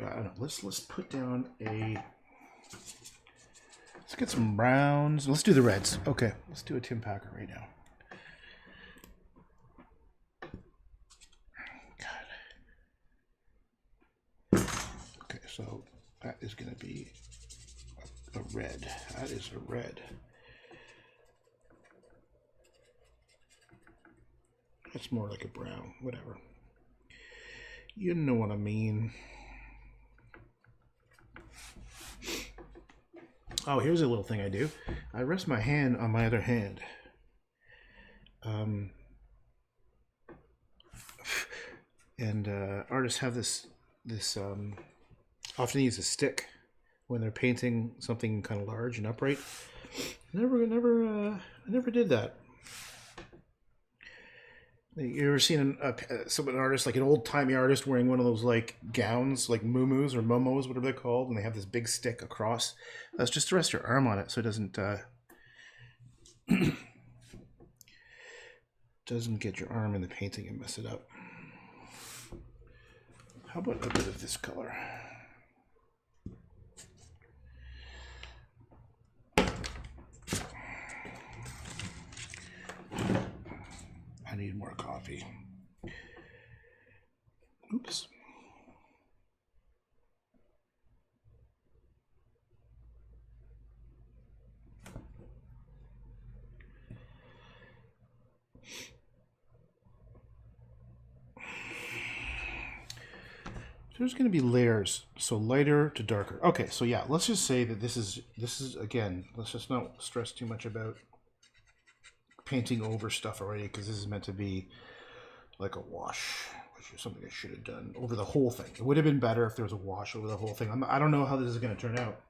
I don't know. Let's put down let's get some browns. Let's do the reds. Okay, let's do a Tim Packer right now. God. Okay, so that is going to be a red. That is a red. That's more like a brown. Whatever. You know what I mean. Oh, here's a little thing I do. I rest my hand on my other hand. And artists have this often use a stick when they're painting something kind of large and upright. I never did that. You ever seen an artist, like an old-timey artist, wearing one of those gowns, like muumuus or momos, whatever they're called, and they have this big stick across? That's just to rest your arm on it, so it doesn't doesn't get your arm in the painting and mess it up. How about a bit of this color? I need more coffee. Oops. There's going to be layers, so lighter to darker. Okay, so yeah, let's just say that this is again, let's just not stress too much about painting over stuff already, because this is meant to be like a wash, which is something I should have done over the whole thing. It would have been better if there was a wash over the whole thing. I don't know how this is going to turn out,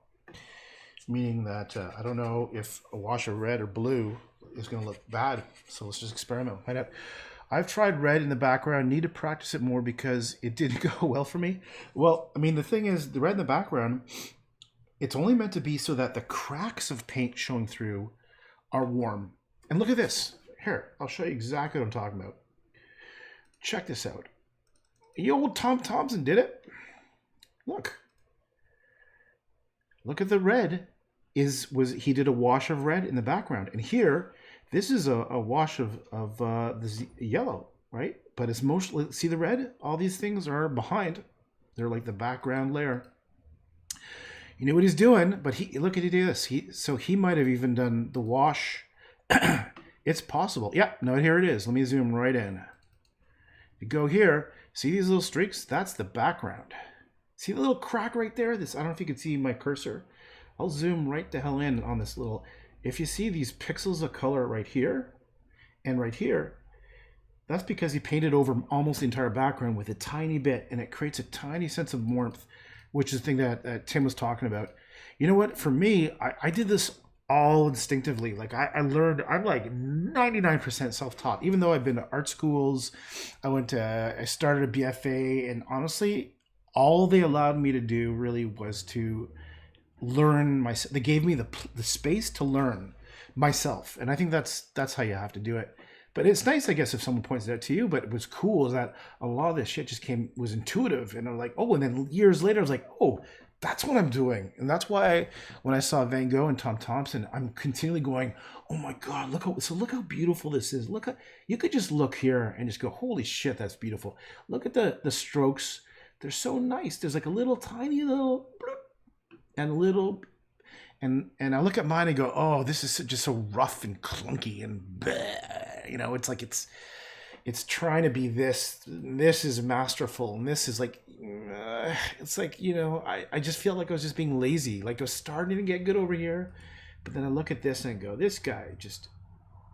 meaning that I don't know if a wash of red or blue is going to look bad, so let's just experiment, find out. I've tried red in the background, need to practice it more because it didn't go well for me. Well, I mean, the thing is, the red in the background, it's only meant to be so that the cracks of paint showing through are warm. And look at this. Here, I'll show you exactly what I'm talking about. Check this out. The old Tom Thompson did it. Look. Look at the red. He did a wash of red in the background. And here, this is a wash of this yellow, right? But it's mostly, see the red? All these things are behind. They're like the background layer. You know what he's doing, but look at this. He might have even done the wash It's possible. Yeah, no, here it is. Let me zoom right in. You go here, see these little streaks? That's the background. See the little crack right there? This, I don't know if you can see my cursor. I'll zoom right the hell in on this little, if you see these pixels of color right here and right here, that's because he painted over almost the entire background with a tiny bit, and it creates a tiny sense of warmth, which is the thing that Tim was talking about. You know what? For me, I did this all instinctively. Like I learned, I'm like 99% self-taught, even though I've been to art schools. I started a BFA, and honestly, all they allowed me to do really was to learn myself. They gave me the space to learn myself, and I think that's how you have to do it. But it's nice, I guess, if someone points it out to you. But what's cool is that a lot of this shit just was intuitive, and I'm like, oh, and then years later, I was like, oh, that's what I'm doing, and that's why when I saw Van Gogh and Tom Thompson, I'm continually going, oh my god, look how beautiful this is. Look, you could just look here and just go, holy shit, that's beautiful. Look at the strokes; they're so nice. There's like a little tiny little bloop, and a little. And I look at mine and go, oh, this is just so rough and clunky and bleh. You know, it's like it's trying to be this. This is masterful, and this is like, it's like, you know, I just feel like I was just being lazy. Like I was starting to get good over here, but then I look at this and I go, this guy just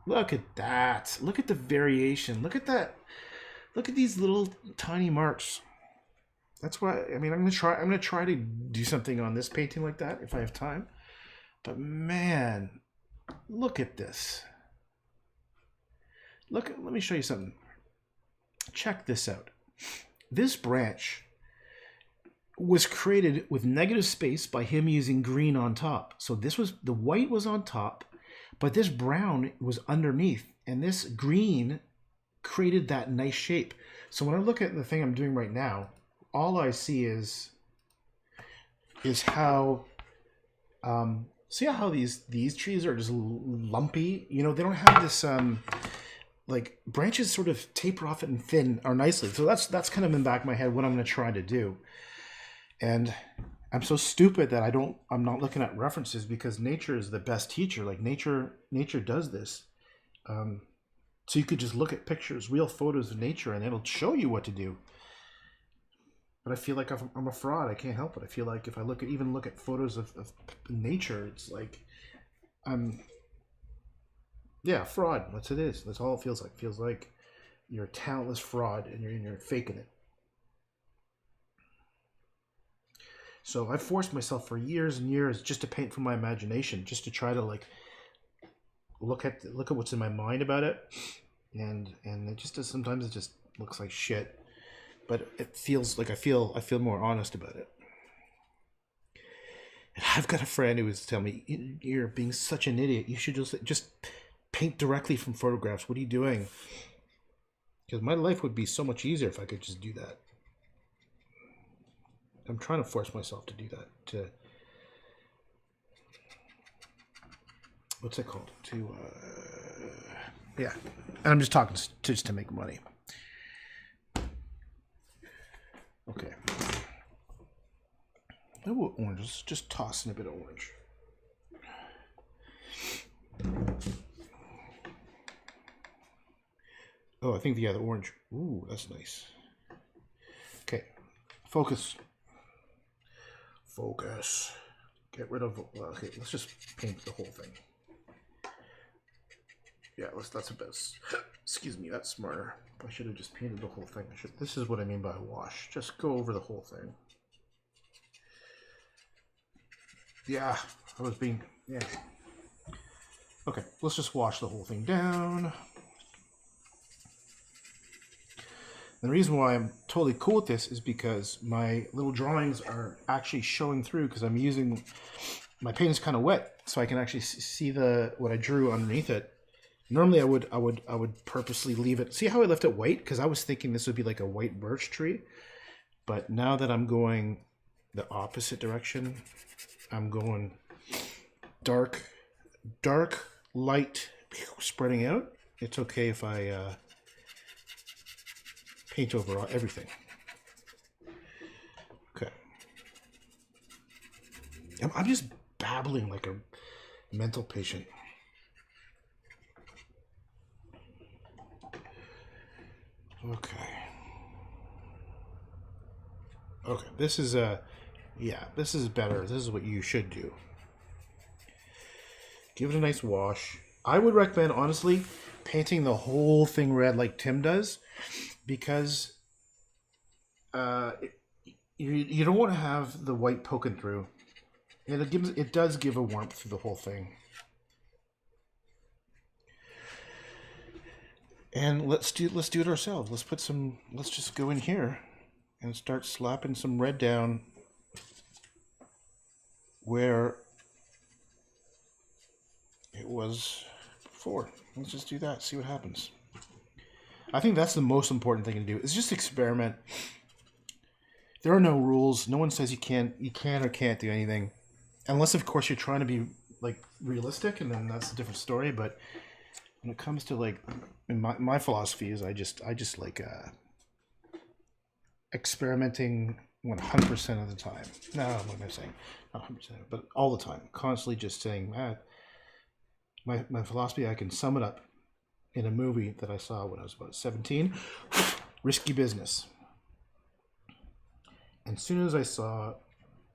look at that. Look at the variation. Look at that. Look at these little tiny marks. That's why I'm gonna try to do something on this painting like that if I have time. But man, look at this. Let me show you something. Check this out. This branch was created with negative space by him using green on top. So the white was on top, but this brown was underneath, and this green created that nice shape. So when I look at the thing I'm doing right now, all I see is how see how these trees are just lumpy? You know, they don't have this like branches sort of taper off and thin or nicely. So that's kind of in the back of my head what I'm going to try to do. And I'm so stupid that I'm not looking at references, because nature is the best teacher. Like nature does this. So you could just look at pictures, real photos of nature, and it'll show you what to do. But I feel like I'm a fraud. I can't help it. I feel like if I look at photos of nature, it's like fraud. That's what it is. That's all it feels like. It feels like you're a talentless fraud and you're faking it. So I forced myself for years and years just to paint from my imagination, just to try to like look at what's in my mind about it, and it just does. Sometimes it just looks like shit. But it feels like I feel more honest about it. And I've got a friend who was telling me, "You're being such an idiot. You should just paint directly from photographs. What are you doing?" Because my life would be so much easier if I could just do that. I'm trying to force myself to do that. What's it called? Yeah. And I'm just talking just to make money. Okay. Oh, orange. Just tossing a bit of orange. Oh, I think the orange. Ooh, that's nice. Okay. Focus. Get rid of. Okay, let's just paint the whole thing. Yeah, that's the best. Excuse me, that's smarter. I should have just painted the whole thing. This is what I mean by wash. Just go over the whole thing. Yeah, I was being. Yeah. Okay, let's just wash the whole thing down. And the reason why I'm totally cool with this is because my little drawings are actually showing through, because I'm using my paint is kind of wet, so I can actually see what I drew underneath it. Normally, I would purposely leave it. See how I left it white? Because I was thinking this would be like a white birch tree. But now that I'm going the opposite direction, I'm going dark, light, spreading out. It's okay if I paint over everything. Okay. I'm just babbling like a mental patient. Okay. Okay, this is this is better. This is what you should do. Give it a nice wash. I would recommend, honestly, painting the whole thing red like Tim does, because uh, you don't want to have the white poking through. And it does give a warmth to the whole thing. And let's do it ourselves. Let's just go in here and start slapping some red down where it was before. Let's just do that. See what happens. I think that's the most important thing to do. Is just experiment. There are no rules. No one says you can or can't do anything, unless of course you're trying to be like realistic, and then that's a different story. But when it comes to like, in my philosophy is I just like experimenting 100% of the time. No, what am I saying? Not 100%, but all the time. Constantly just saying, my philosophy, I can sum it up in a movie that I saw when I was about 17, Risky Business. And as soon as I saw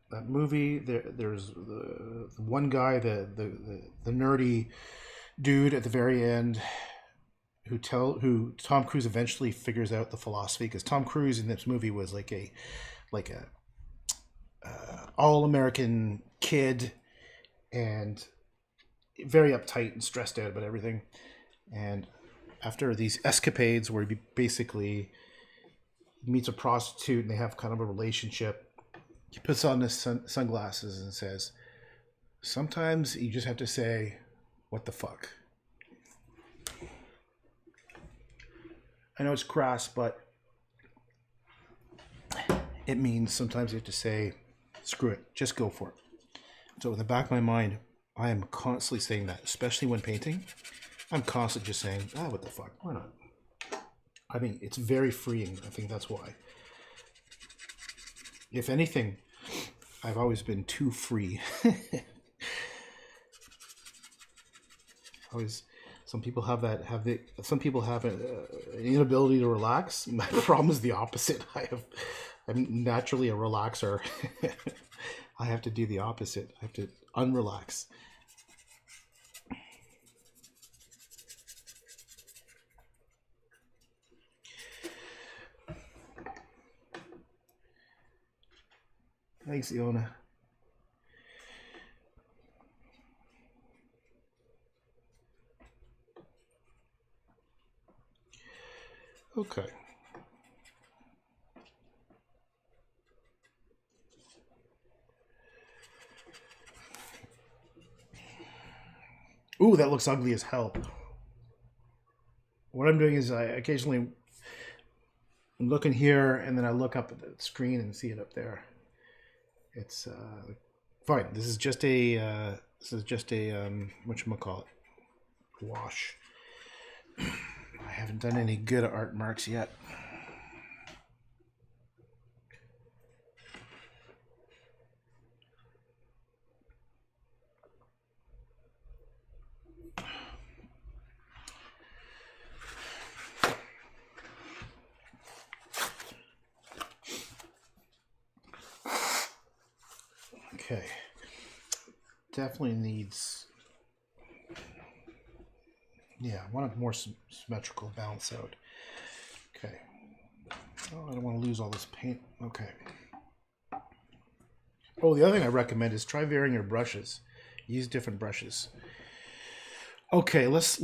that movie, there's the one guy, the nerdy dude at the very end, who Tom Cruise eventually figures out the philosophy, because Tom Cruise in this movie was like a all American kid, and very uptight and stressed out about everything. And after these escapades where he basically meets a prostitute and they have kind of a relationship, he puts on his sunglasses and says, sometimes you just have to say, what the fuck? I know it's crass, but it means sometimes you have to say, screw it, just go for it. So in the back of my mind, I am constantly saying that, especially when painting. I'm constantly just saying, what the fuck, why not? I mean, it's very freeing. I think that's why. If anything, I've always been too free. Some people have an inability to relax. My problem is the opposite. I'm naturally a relaxer. I have to do the opposite. I have to unrelax. Thanks, Iona. Okay. Ooh, that looks ugly as hell. What I'm doing is I occasionally I'm looking here, and then I look up at the screen and see it up there. It's fine. This is just a whatchamacallit, wash. I haven't done any good art marks yet. Okay. Definitely needs. Yeah, I want a more symmetrical balance out. Okay. Oh, I don't want to lose all this paint. Okay. Oh, the other thing I recommend is try varying your brushes. Use different brushes. Okay, let's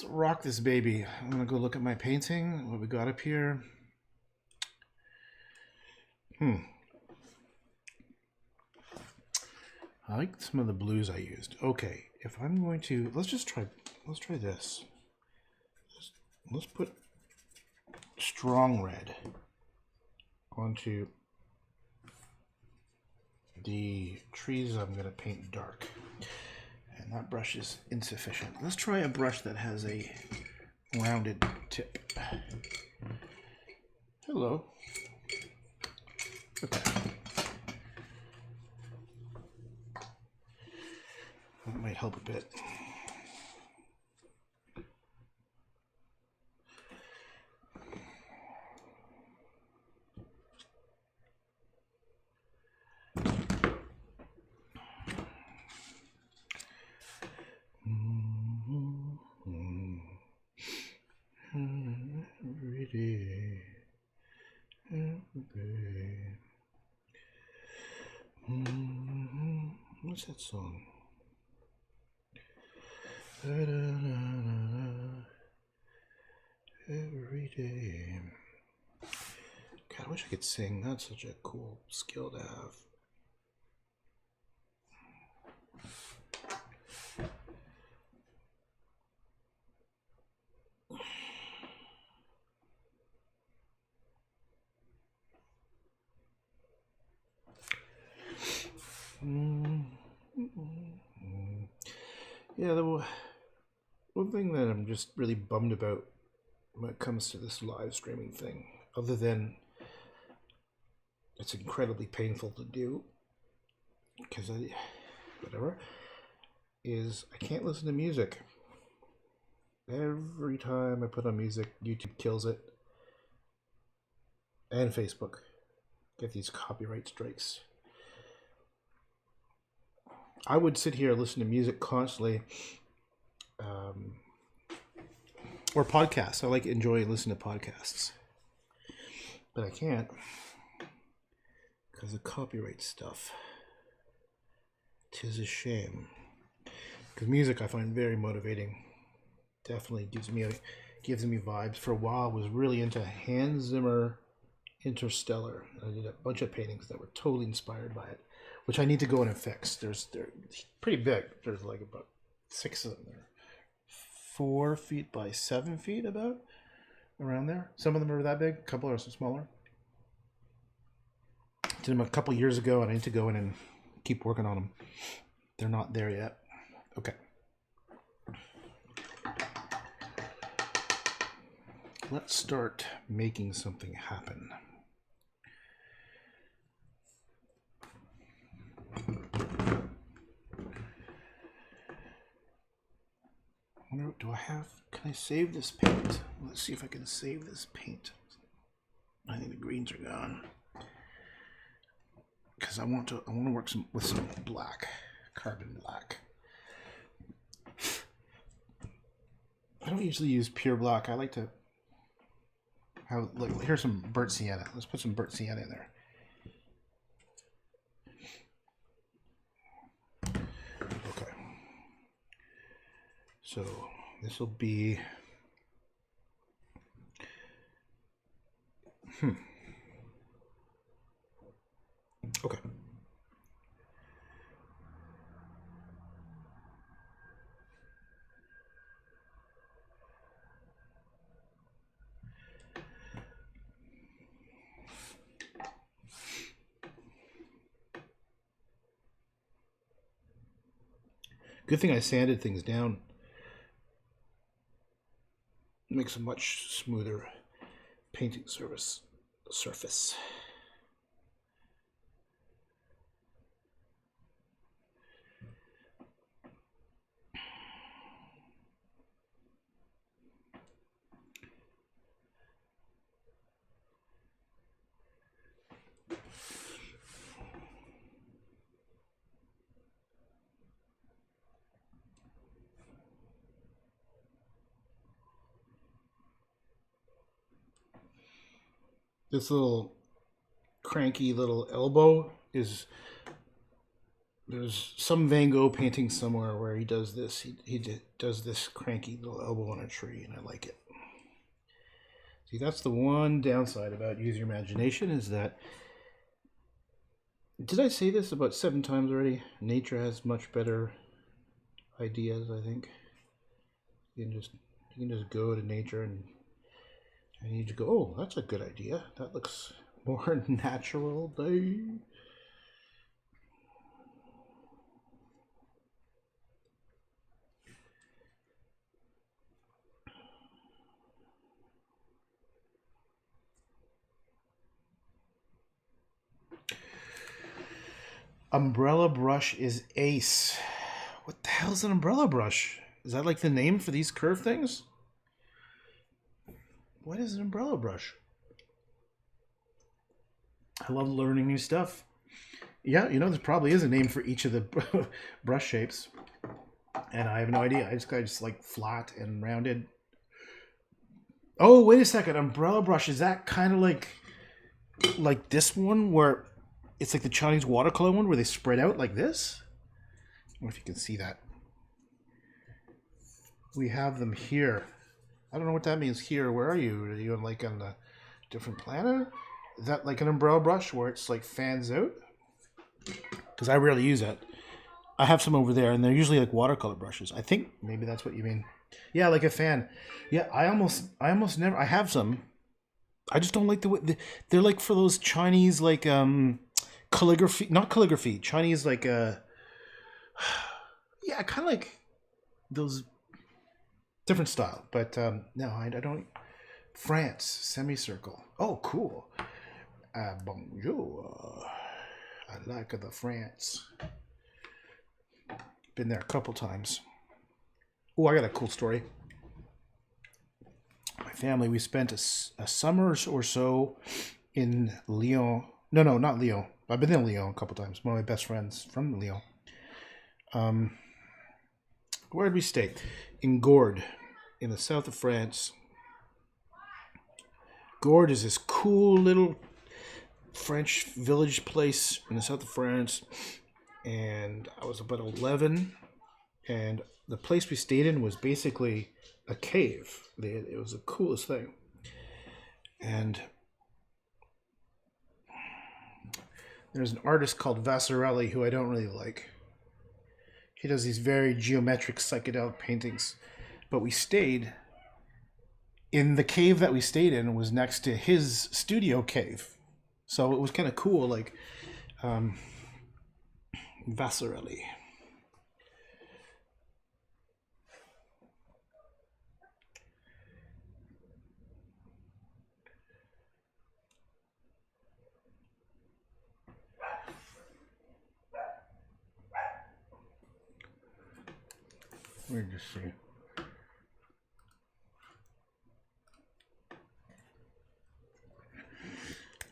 rock this baby. I'm gonna go look at my painting. What we got up here? I like some of the blues I used. Okay, if I'm going to let's try this. Let's put strong red onto the trees I'm going to paint dark. And that brush is insufficient. Let's try a brush that has a rounded tip. Hello. Okay. That might help a bit. What's that song? Da-da-da-da-da. Every day. God, I wish I could sing. That's such a cool skill to have. Yeah, the one thing that I'm just really bummed about when it comes to this live streaming thing, other than it's incredibly painful to do, because whatever, is I can't listen to music. Every time I put on music, YouTube kills it, and Facebook get these copyright strikes. I would sit here and listen to music constantly, or podcasts. I enjoy listening to podcasts, but I can't because of copyright stuff. 'Tis a shame. Because music I find very motivating. Definitely gives me vibes. For a while, I was really into Hans Zimmer Interstellar. I did a bunch of paintings that were totally inspired by it, which I need to go in and fix. They're pretty big. There's about 6 of them there. 4 feet by 7 feet, about around there. Some of them are that big. A couple are smaller. Did them a couple years ago, and I need to go in and keep working on them. They're not there yet. Okay. Let's start making something happen. Can I save this paint? Let's see if I can save this paint. I think the greens are gone. Because I want to work with some black, carbon black. I don't usually use pure black. I like to have, here's some burnt sienna. Let's put some burnt sienna in there. Okay. So this will be, okay. Good thing I sanded things down. Makes a much smoother painting surface. This little cranky little elbow is, there's some Van Gogh painting somewhere where he does this. He does this cranky little elbow on a tree, and I like it. See, that's the one downside about using your imagination, is that, did I say this about 7 times already? Nature has much better ideas, I think. You can just go to nature and you just go, oh, that's a good idea. That looks more natural. Umbrella brush is ace. What the hell is an umbrella brush? Is that like the name for these curved things? What is an umbrella brush? I love learning new stuff. Yeah, there probably is a name for each of the brush shapes. And I have no idea. I just like flat and rounded. Oh, wait a second. Umbrella brush, is that kind of like this one where it's like the Chinese watercolor one where they spread out like this? don't know if you can see that. We have them here. I don't know what that means here. Where are you? Are you like on a different planet? Is that like an umbrella brush where it's like fans out? Because I rarely use it. I have some over there, and they're usually like watercolor brushes. I think maybe that's what you mean. Yeah, like a fan. Yeah, I almost never. I have some. I just don't like the way they're like for those Chinese like calligraphy, not calligraphy. Chinese like yeah, kind of like those different style. But no, I don't. France semicircle. Oh, cool. Bonjour. I like the France. Been there a couple times. Oh, I got a cool story. My family, we spent a summer or so in Lyon. No, not Lyon. I've been in Lyon a couple times. One of my best friends from Lyon. Where did we stay? In Gordes, in the south of France. Gordes is this cool little French village place in the south of France. And I was about 11. And the place we stayed in was basically a cave. It was the coolest thing. And there's an artist called Vasarely who I don't really like. He does these very geometric psychedelic paintings. But we stayed in the cave that we stayed in was next to his studio cave. So it was kind of cool, like Vasarely. Let me just see.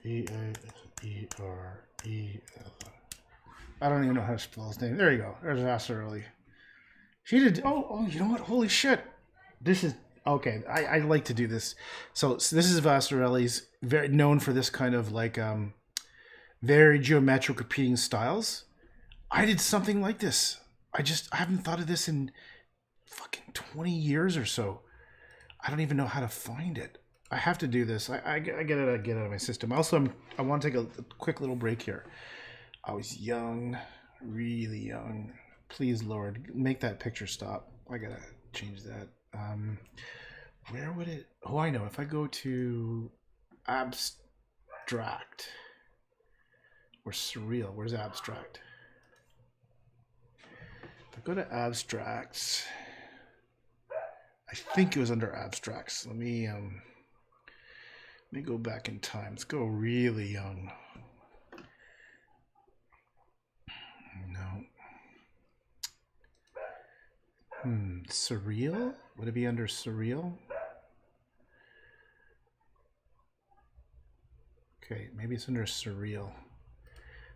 Easerel. I don't even know how to spell his name. There you go. There's Vasarely. She did. Oh, you know what? Holy shit! This is okay. I like to do this. So this is Vasarely's, very known for this kind of like very geometric repeating styles. I did something like this. I haven't thought of this in fucking 20 years or so. I don't even know how to find it. I have to do this. I get it. I get it out of my system. Also, I want to take a quick little break here. I was young, really young. Please, Lord, make that picture stop. I gotta change that. Where would it? Oh, I know. If I go to abstract or surreal, where's abstract? If I go to abstracts, I think it was under abstracts. Let me go back in time. Let's go really young. No. Surreal? Would it be under surreal? Okay, maybe it's under surreal.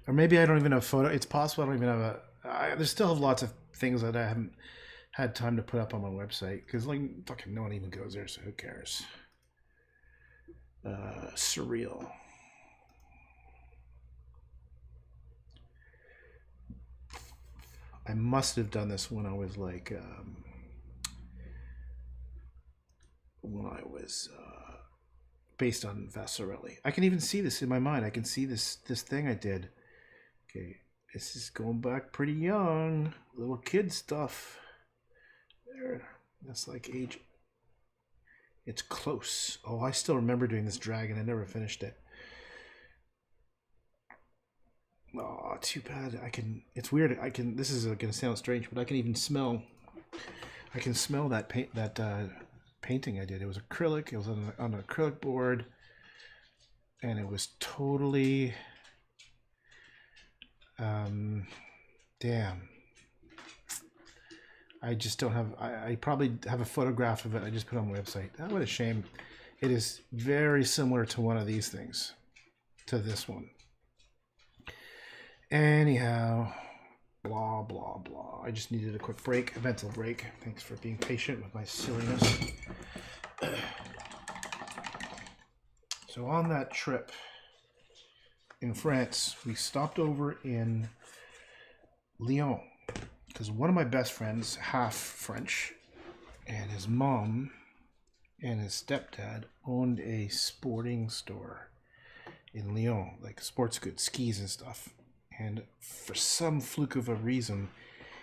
Or maybe I don't even have photo. It's possible I don't even have a. I still have lots of things that I haven't had time to put up on my website because like fucking no one even goes there, so who cares? Surreal. I must have done this when I was like based on Vasarely. I can even see this in my mind. I can see this thing I did. Okay, this is going back pretty young, little kid stuff. There, that's like age. It's close. Oh, I still remember doing this dragon. I never finished it. Oh, too bad. I can. It's weird. I can. This is gonna sound strange, but I can even smell. I can smell that paint. That painting I did. It was acrylic. It was on an acrylic board, and it was totally. Damn. I just don't have. I probably have a photograph of it. I just put it on the website. Oh, what a shame. It is very similar to one of these things, to this one. Anyhow, blah blah blah. I just needed a quick break, a mental break. Thanks for being patient with my silliness. So on that trip in France, we stopped over in Lyon because one of my best friends, half French, and his mom and his stepdad owned a sporting store in Lyon, like sports goods, skis and stuff. And for some fluke of a reason,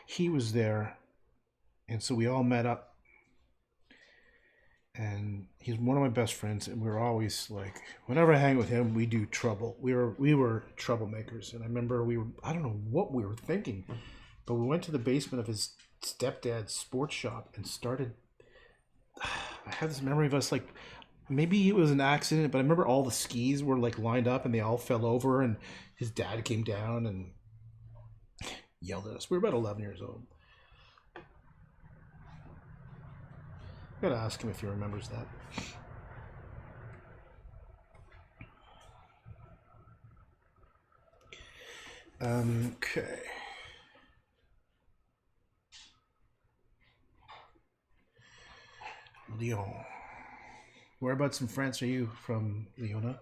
he was there, and so we all met up. And he's one of my best friends, and we were always like, whenever I hang with him, we do trouble. We were troublemakers, and I remember I don't know what we were thinking, but we went to the basement of his stepdad's sports shop and started. I have this memory of us like, maybe it was an accident, but I remember all the skis were like lined up and they all fell over, and his dad came down and yelled at us. We were about 11 years old. I gotta ask him if he remembers that. Okay. Lyon. Whereabouts in France are you from, Leona?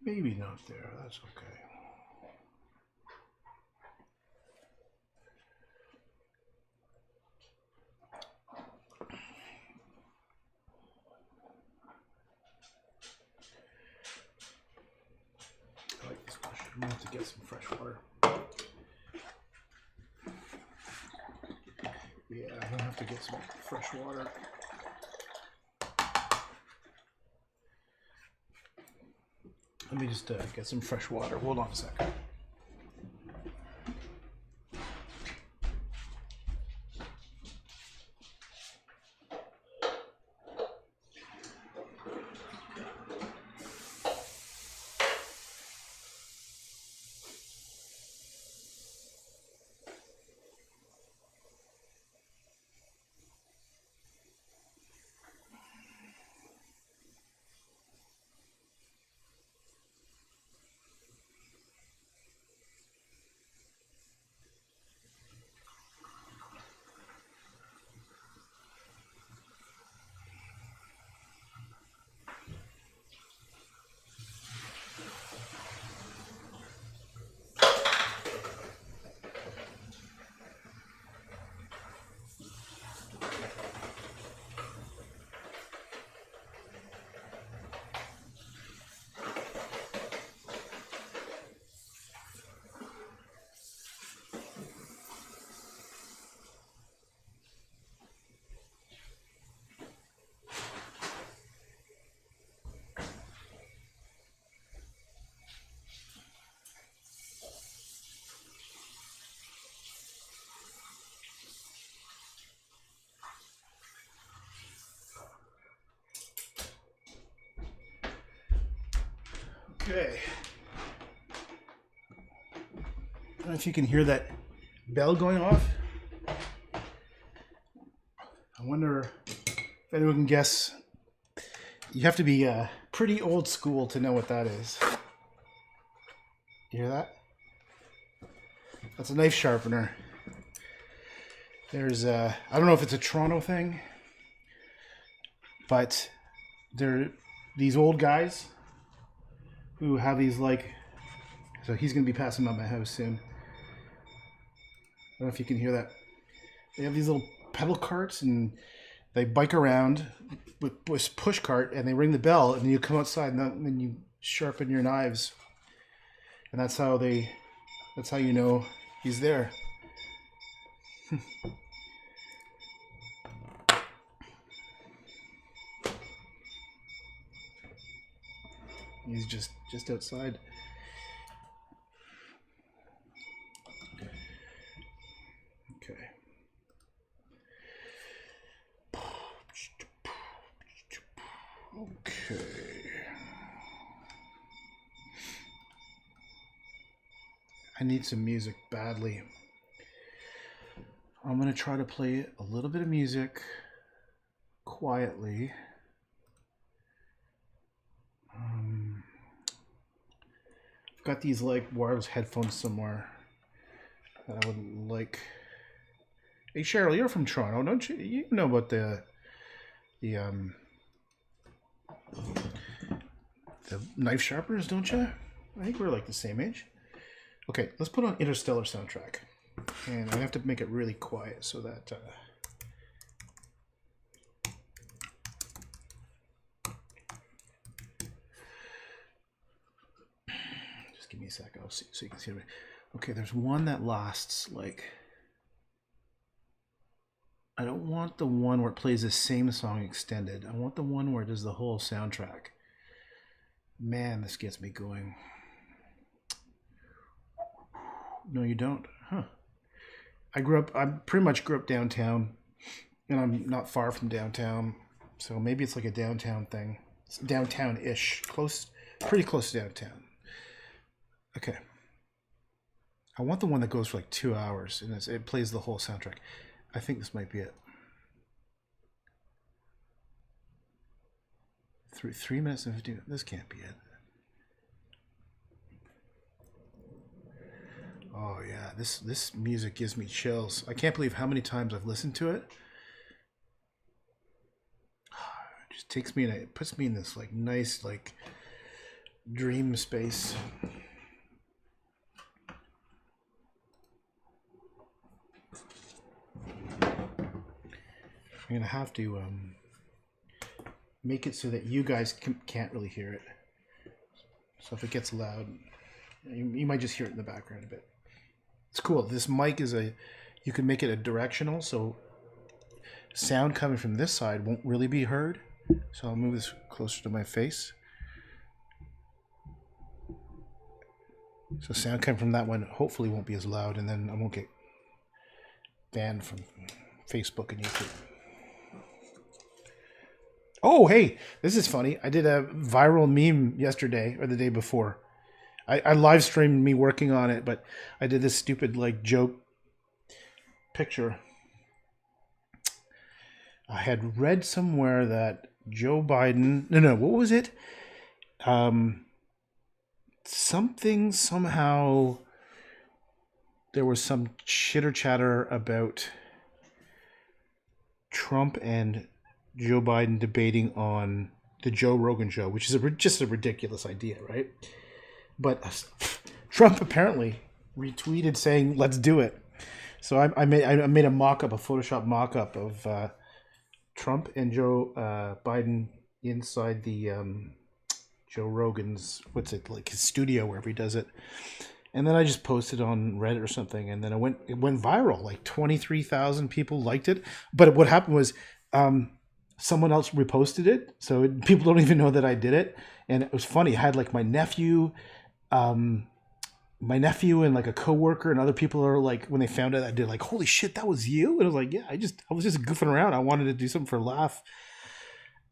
Maybe not there. That's okay. I like this brush. I'm gonna have to get some fresh water. Yeah, I'm gonna have to get some fresh water. Let me just get some fresh water. Hold on a second. Okay. I don't know if you can hear that bell going off. I wonder if anyone can guess. You have to be pretty old school to know what that is. You hear that? That's a knife sharpener. There's I don't know if it's a Toronto thing, but these old guys who have these like, so he's gonna be passing by my house soon. I don't know if you can hear that. They have these little pedal carts and they bike around with push cart and they ring the bell and then you come outside and then you sharpen your knives, and that's how you know he's there. He's just outside. Okay. Okay. I need some music badly. I'm gonna try to play a little bit of music quietly. I've got these like wireless headphones somewhere that I would like. Hey Cheryl, you're from Toronto, don't you? You know about the knife sharpeners, don't you? I think we're like the same age. Okay, let's put on Interstellar soundtrack, and I have to make it really quiet so that. Just give me a sec. I'll see so you can see it. Okay, there's one that lasts like. I don't want the one where it plays the same song extended. I want the one where it does the whole soundtrack. Man, this gets me going. No, you don't? Huh. I pretty much grew up downtown, and I'm not far from downtown. So maybe it's like a downtown thing. It's downtown-ish. Pretty close to downtown. Okay. I want the one that goes for like 2 hours, and it plays the whole soundtrack. I think this might be it. 3 minutes and 15. This can't be it. Oh yeah, this music gives me chills. I can't believe how many times I've listened to it. It just takes me in it puts me in this like nice like dream space. I'm gonna have to make it so that you guys can't really hear it. So if it gets loud, you might just hear it in the background a bit. It's cool. This mic is you can make it a directional, so sound coming from this side won't really be heard. So I'll move this closer to my face. So sound coming from that one hopefully won't be as loud, and then I won't get banned from Facebook and YouTube. Oh, hey, this is funny. I did a viral meme yesterday or the day before. I live streamed me working on it, but I did this stupid like joke picture. I had read somewhere that Joe Biden. No, what was it? Something somehow. There was some chitter chatter about Trump and Joe Biden debating on the Joe Rogan show, which is just a ridiculous idea, right? But Trump apparently retweeted saying, "Let's do it." So I made a mock-up, a Photoshop mock-up of Trump and Joe Biden inside the Joe Rogan's like his studio wherever he does it, and then I just posted on Reddit or something, and then it went viral. Like 23,000 people liked it. But what happened was someone else reposted it, so people don't even know that I did it. And it was funny. I had like my nephew and like a coworker and other people are like, when they found out I did, like, holy shit, that was you. And I was like, yeah, I was just goofing around. I wanted to do something for a laugh.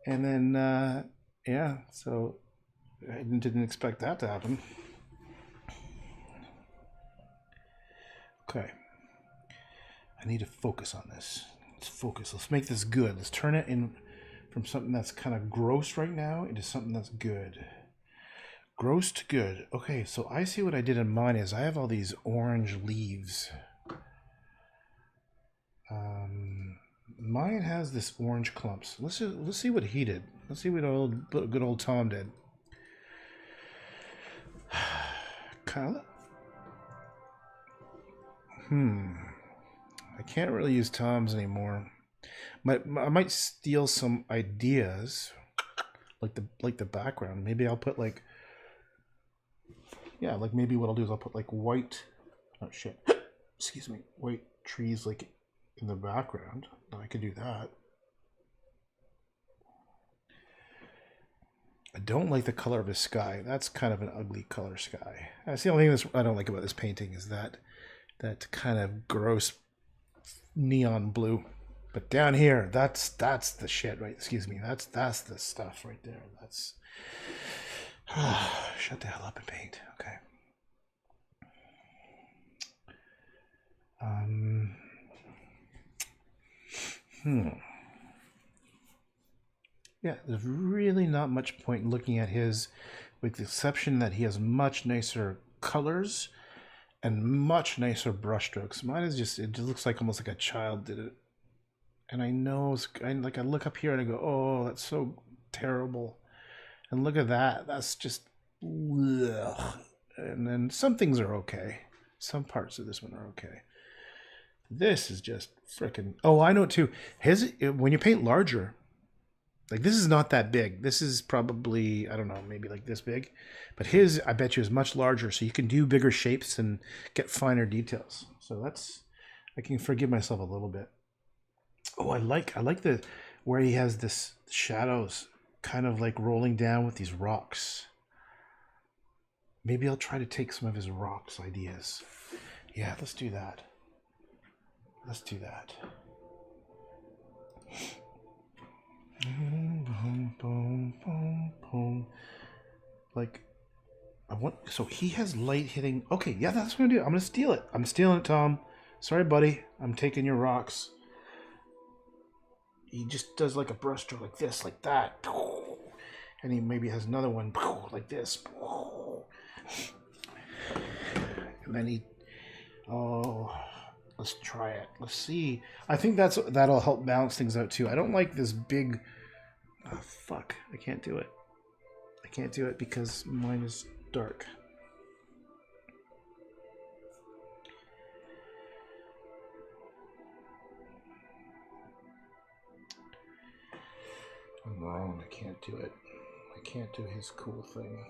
And then yeah, so I didn't expect that to happen. Okay, I need to focus on this. Let's focus. Let's make this good. Let's turn it in from something that's kind of gross right now into something that's good. Gross to good. Okay, so I see what I did in mine is I have all these orange leaves. Mine has this orange clumps. Let's see what he did. Let's see what good old Tom did. Kyle. I can't really use Tom's anymore. I might steal some ideas, like the background. Maybe I'll put like, yeah, like maybe what I'll do is I'll put like white, oh shit, excuse me, white trees like in the background. I could do that. I don't like the color of the sky. That's kind of an ugly color sky. That's the only thing I don't like about this painting is that kind of gross neon blue. But down here, that's the shit, right? Excuse me. That's the stuff right there. That's shut the hell up and paint. Okay. Yeah, there's really not much point in looking at his, with the exception that he has much nicer colors and much nicer brushstrokes. Mine is just, it just looks like almost like a child did it. And I know, I look up here and I go, oh, that's so terrible. And look at that, that's just, ugh. And then some things are okay. Some parts of this one are okay. This is just freaking. Oh, I know it too. His, when you paint larger, like this is not that big. This is probably, I don't know, maybe like this big. But his, I bet you, is much larger, so you can do bigger shapes and get finer details. So that's, I can forgive myself a little bit. Oh, I like the where he has this shadows kind of like rolling down with these rocks. Maybe I'll try to take some of his rocks ideas. Yeah, let's do that. Let's do that. Boom, boom, boom, boom. Like, I want. So he has light hitting. Okay, yeah, that's what I'm gonna do. I'm gonna steal it. I'm stealing it, Tom. Sorry, buddy. I'm taking your rocks. He just does like a brushstroke like this, like that. And he maybe has another one like this. And then he. Oh. Let's try it. Let's see. I think that'll help balance things out too. I don't like this big. Oh, fuck! I can't do it. I can't do it because mine is dark. I'm wrong. I can't do it. I can't do his cool thing.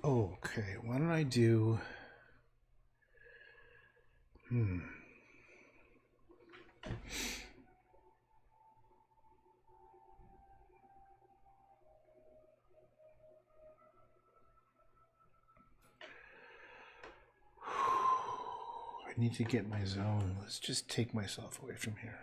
Okay, why don't I do... I need to get my zone. Let's just take myself away from here.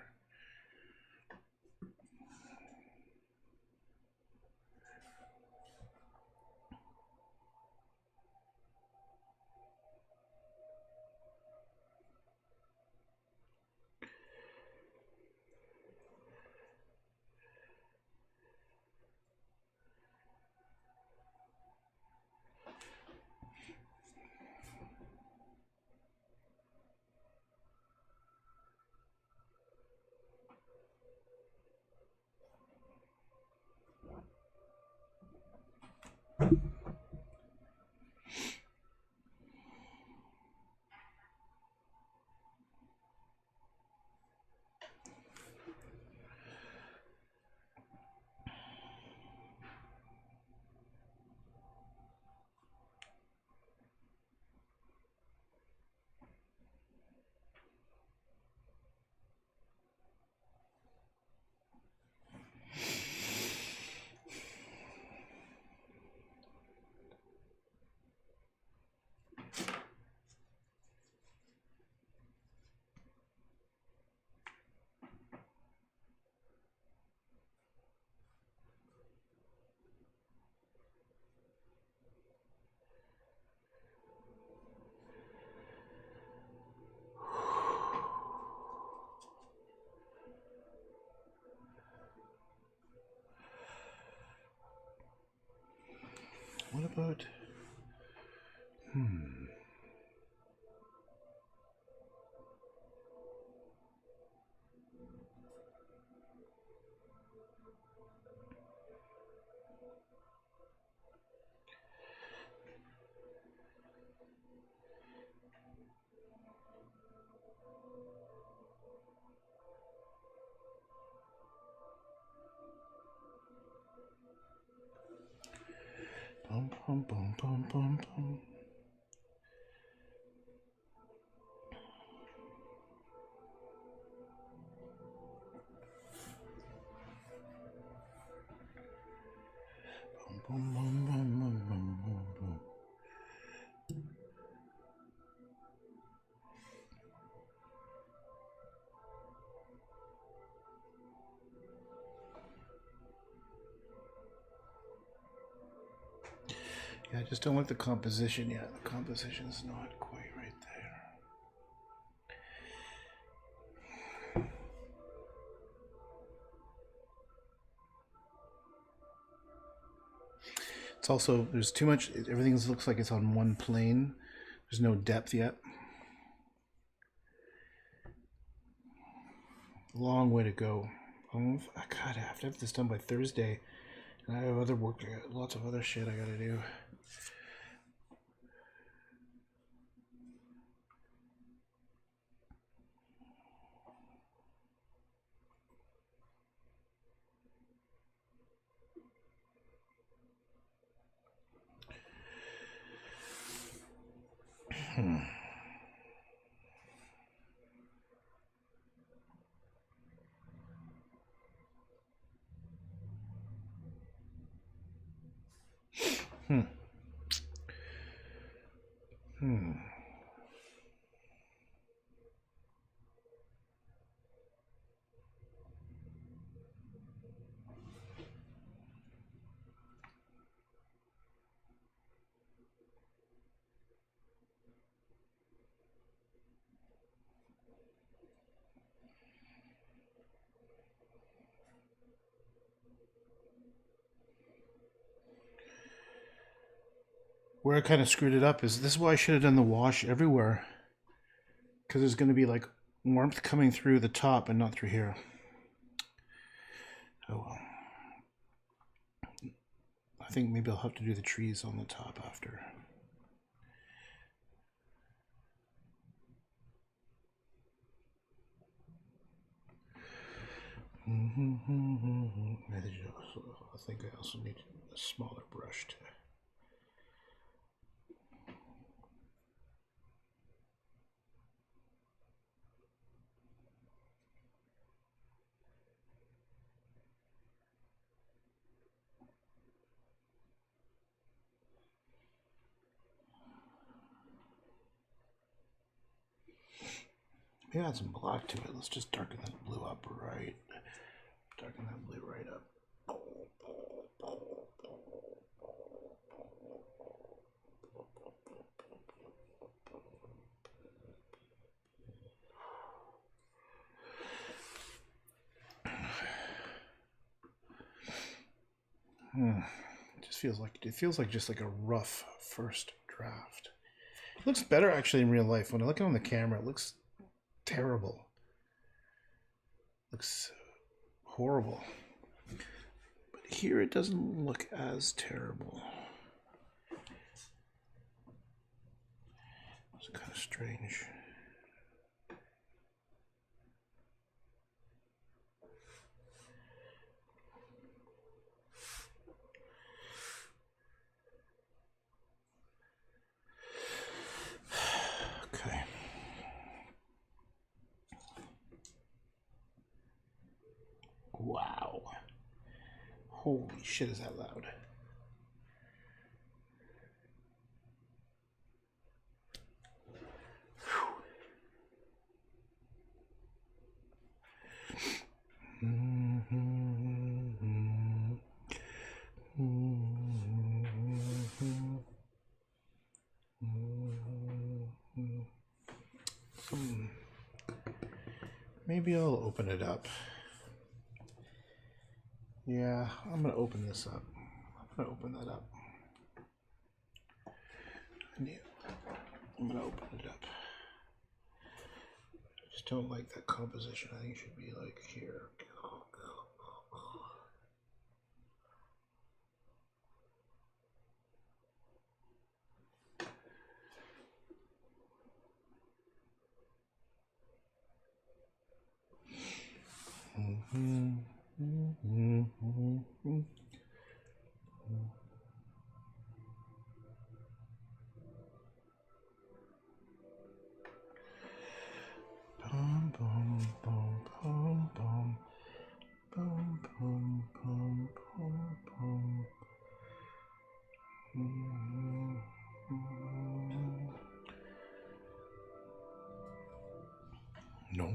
What about... Boom, boom, boom, boom, boom. Boom, boom, boom, boom, boom, boom, boom. Yeah, I just don't like the composition yet. The composition's not quite right there. It's also, there's too much, everything looks like it's on one plane. There's no depth yet. Long way to go. God, I have to have this done by Thursday. And I have other work, I got lots of other shit I gotta do. Where I kind of screwed it up is this is why I should have done the wash everywhere. Because there's going to be like warmth coming through the top and not through here. Oh well. I think maybe I'll have to do the trees on the top after. I think I also need a smaller brush to. Maybe add some black to it. Let's just darken that blue up right. Darken that blue right up. It feels like just like a rough first draft. It looks better actually in real life. When I look at it on the camera, it looks terrible. Looks horrible. But here it doesn't look as terrible. It's kind of strange. Okay. Wow. Holy shit, is that loud? Maybe I'll open it up. Yeah, I'm gonna open this up. I'm gonna open that up. I'm gonna open it up. I just don't like that composition. I think it should be like here. No.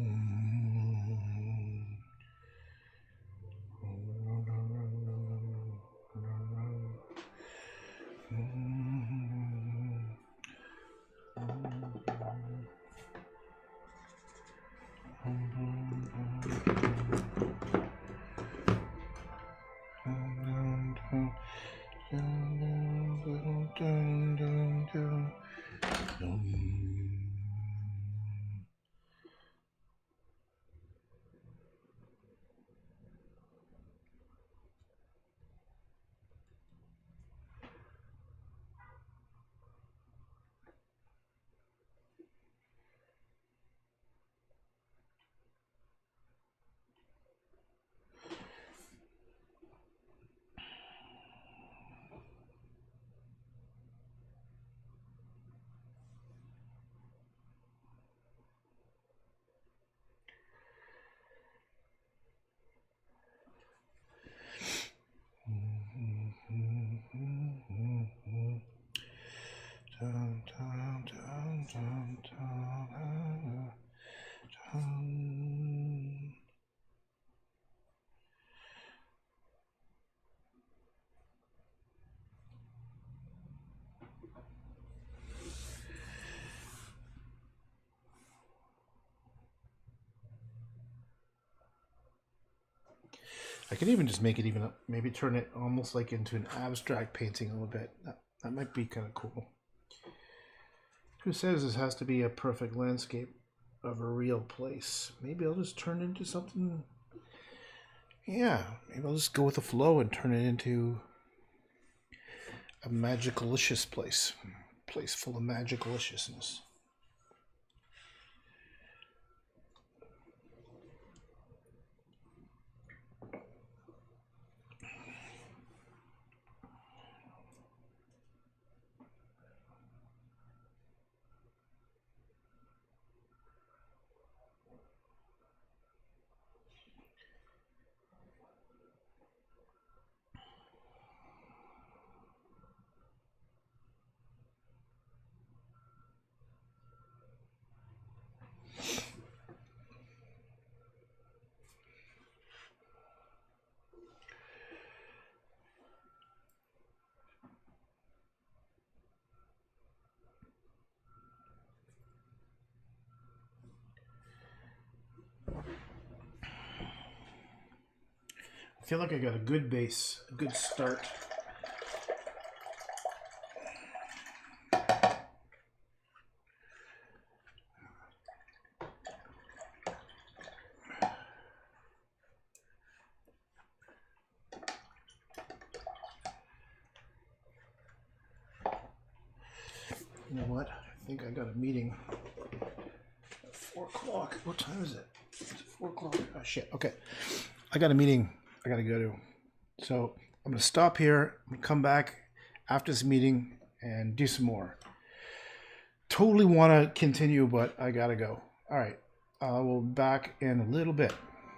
I could even just make it even, maybe turn it almost like into an abstract painting a little bit. That might be kind of cool. Who says this has to be a perfect landscape of a real place? Maybe I'll just turn it into something. Yeah, maybe I'll just go with the flow and turn it into a magicalicious place. A place full of magicaliciousness. I feel like I got a good base, a good start. You know what? I think I got a meeting at 4 o'clock. What time is it? Is it 4 o'clock? Oh, shit. Okay. I got a meeting I got to go to. So I'm going to stop here. I'm going to come back after this meeting and do some more. Totally want to continue, but I got to go. All right. I will be back in a little bit.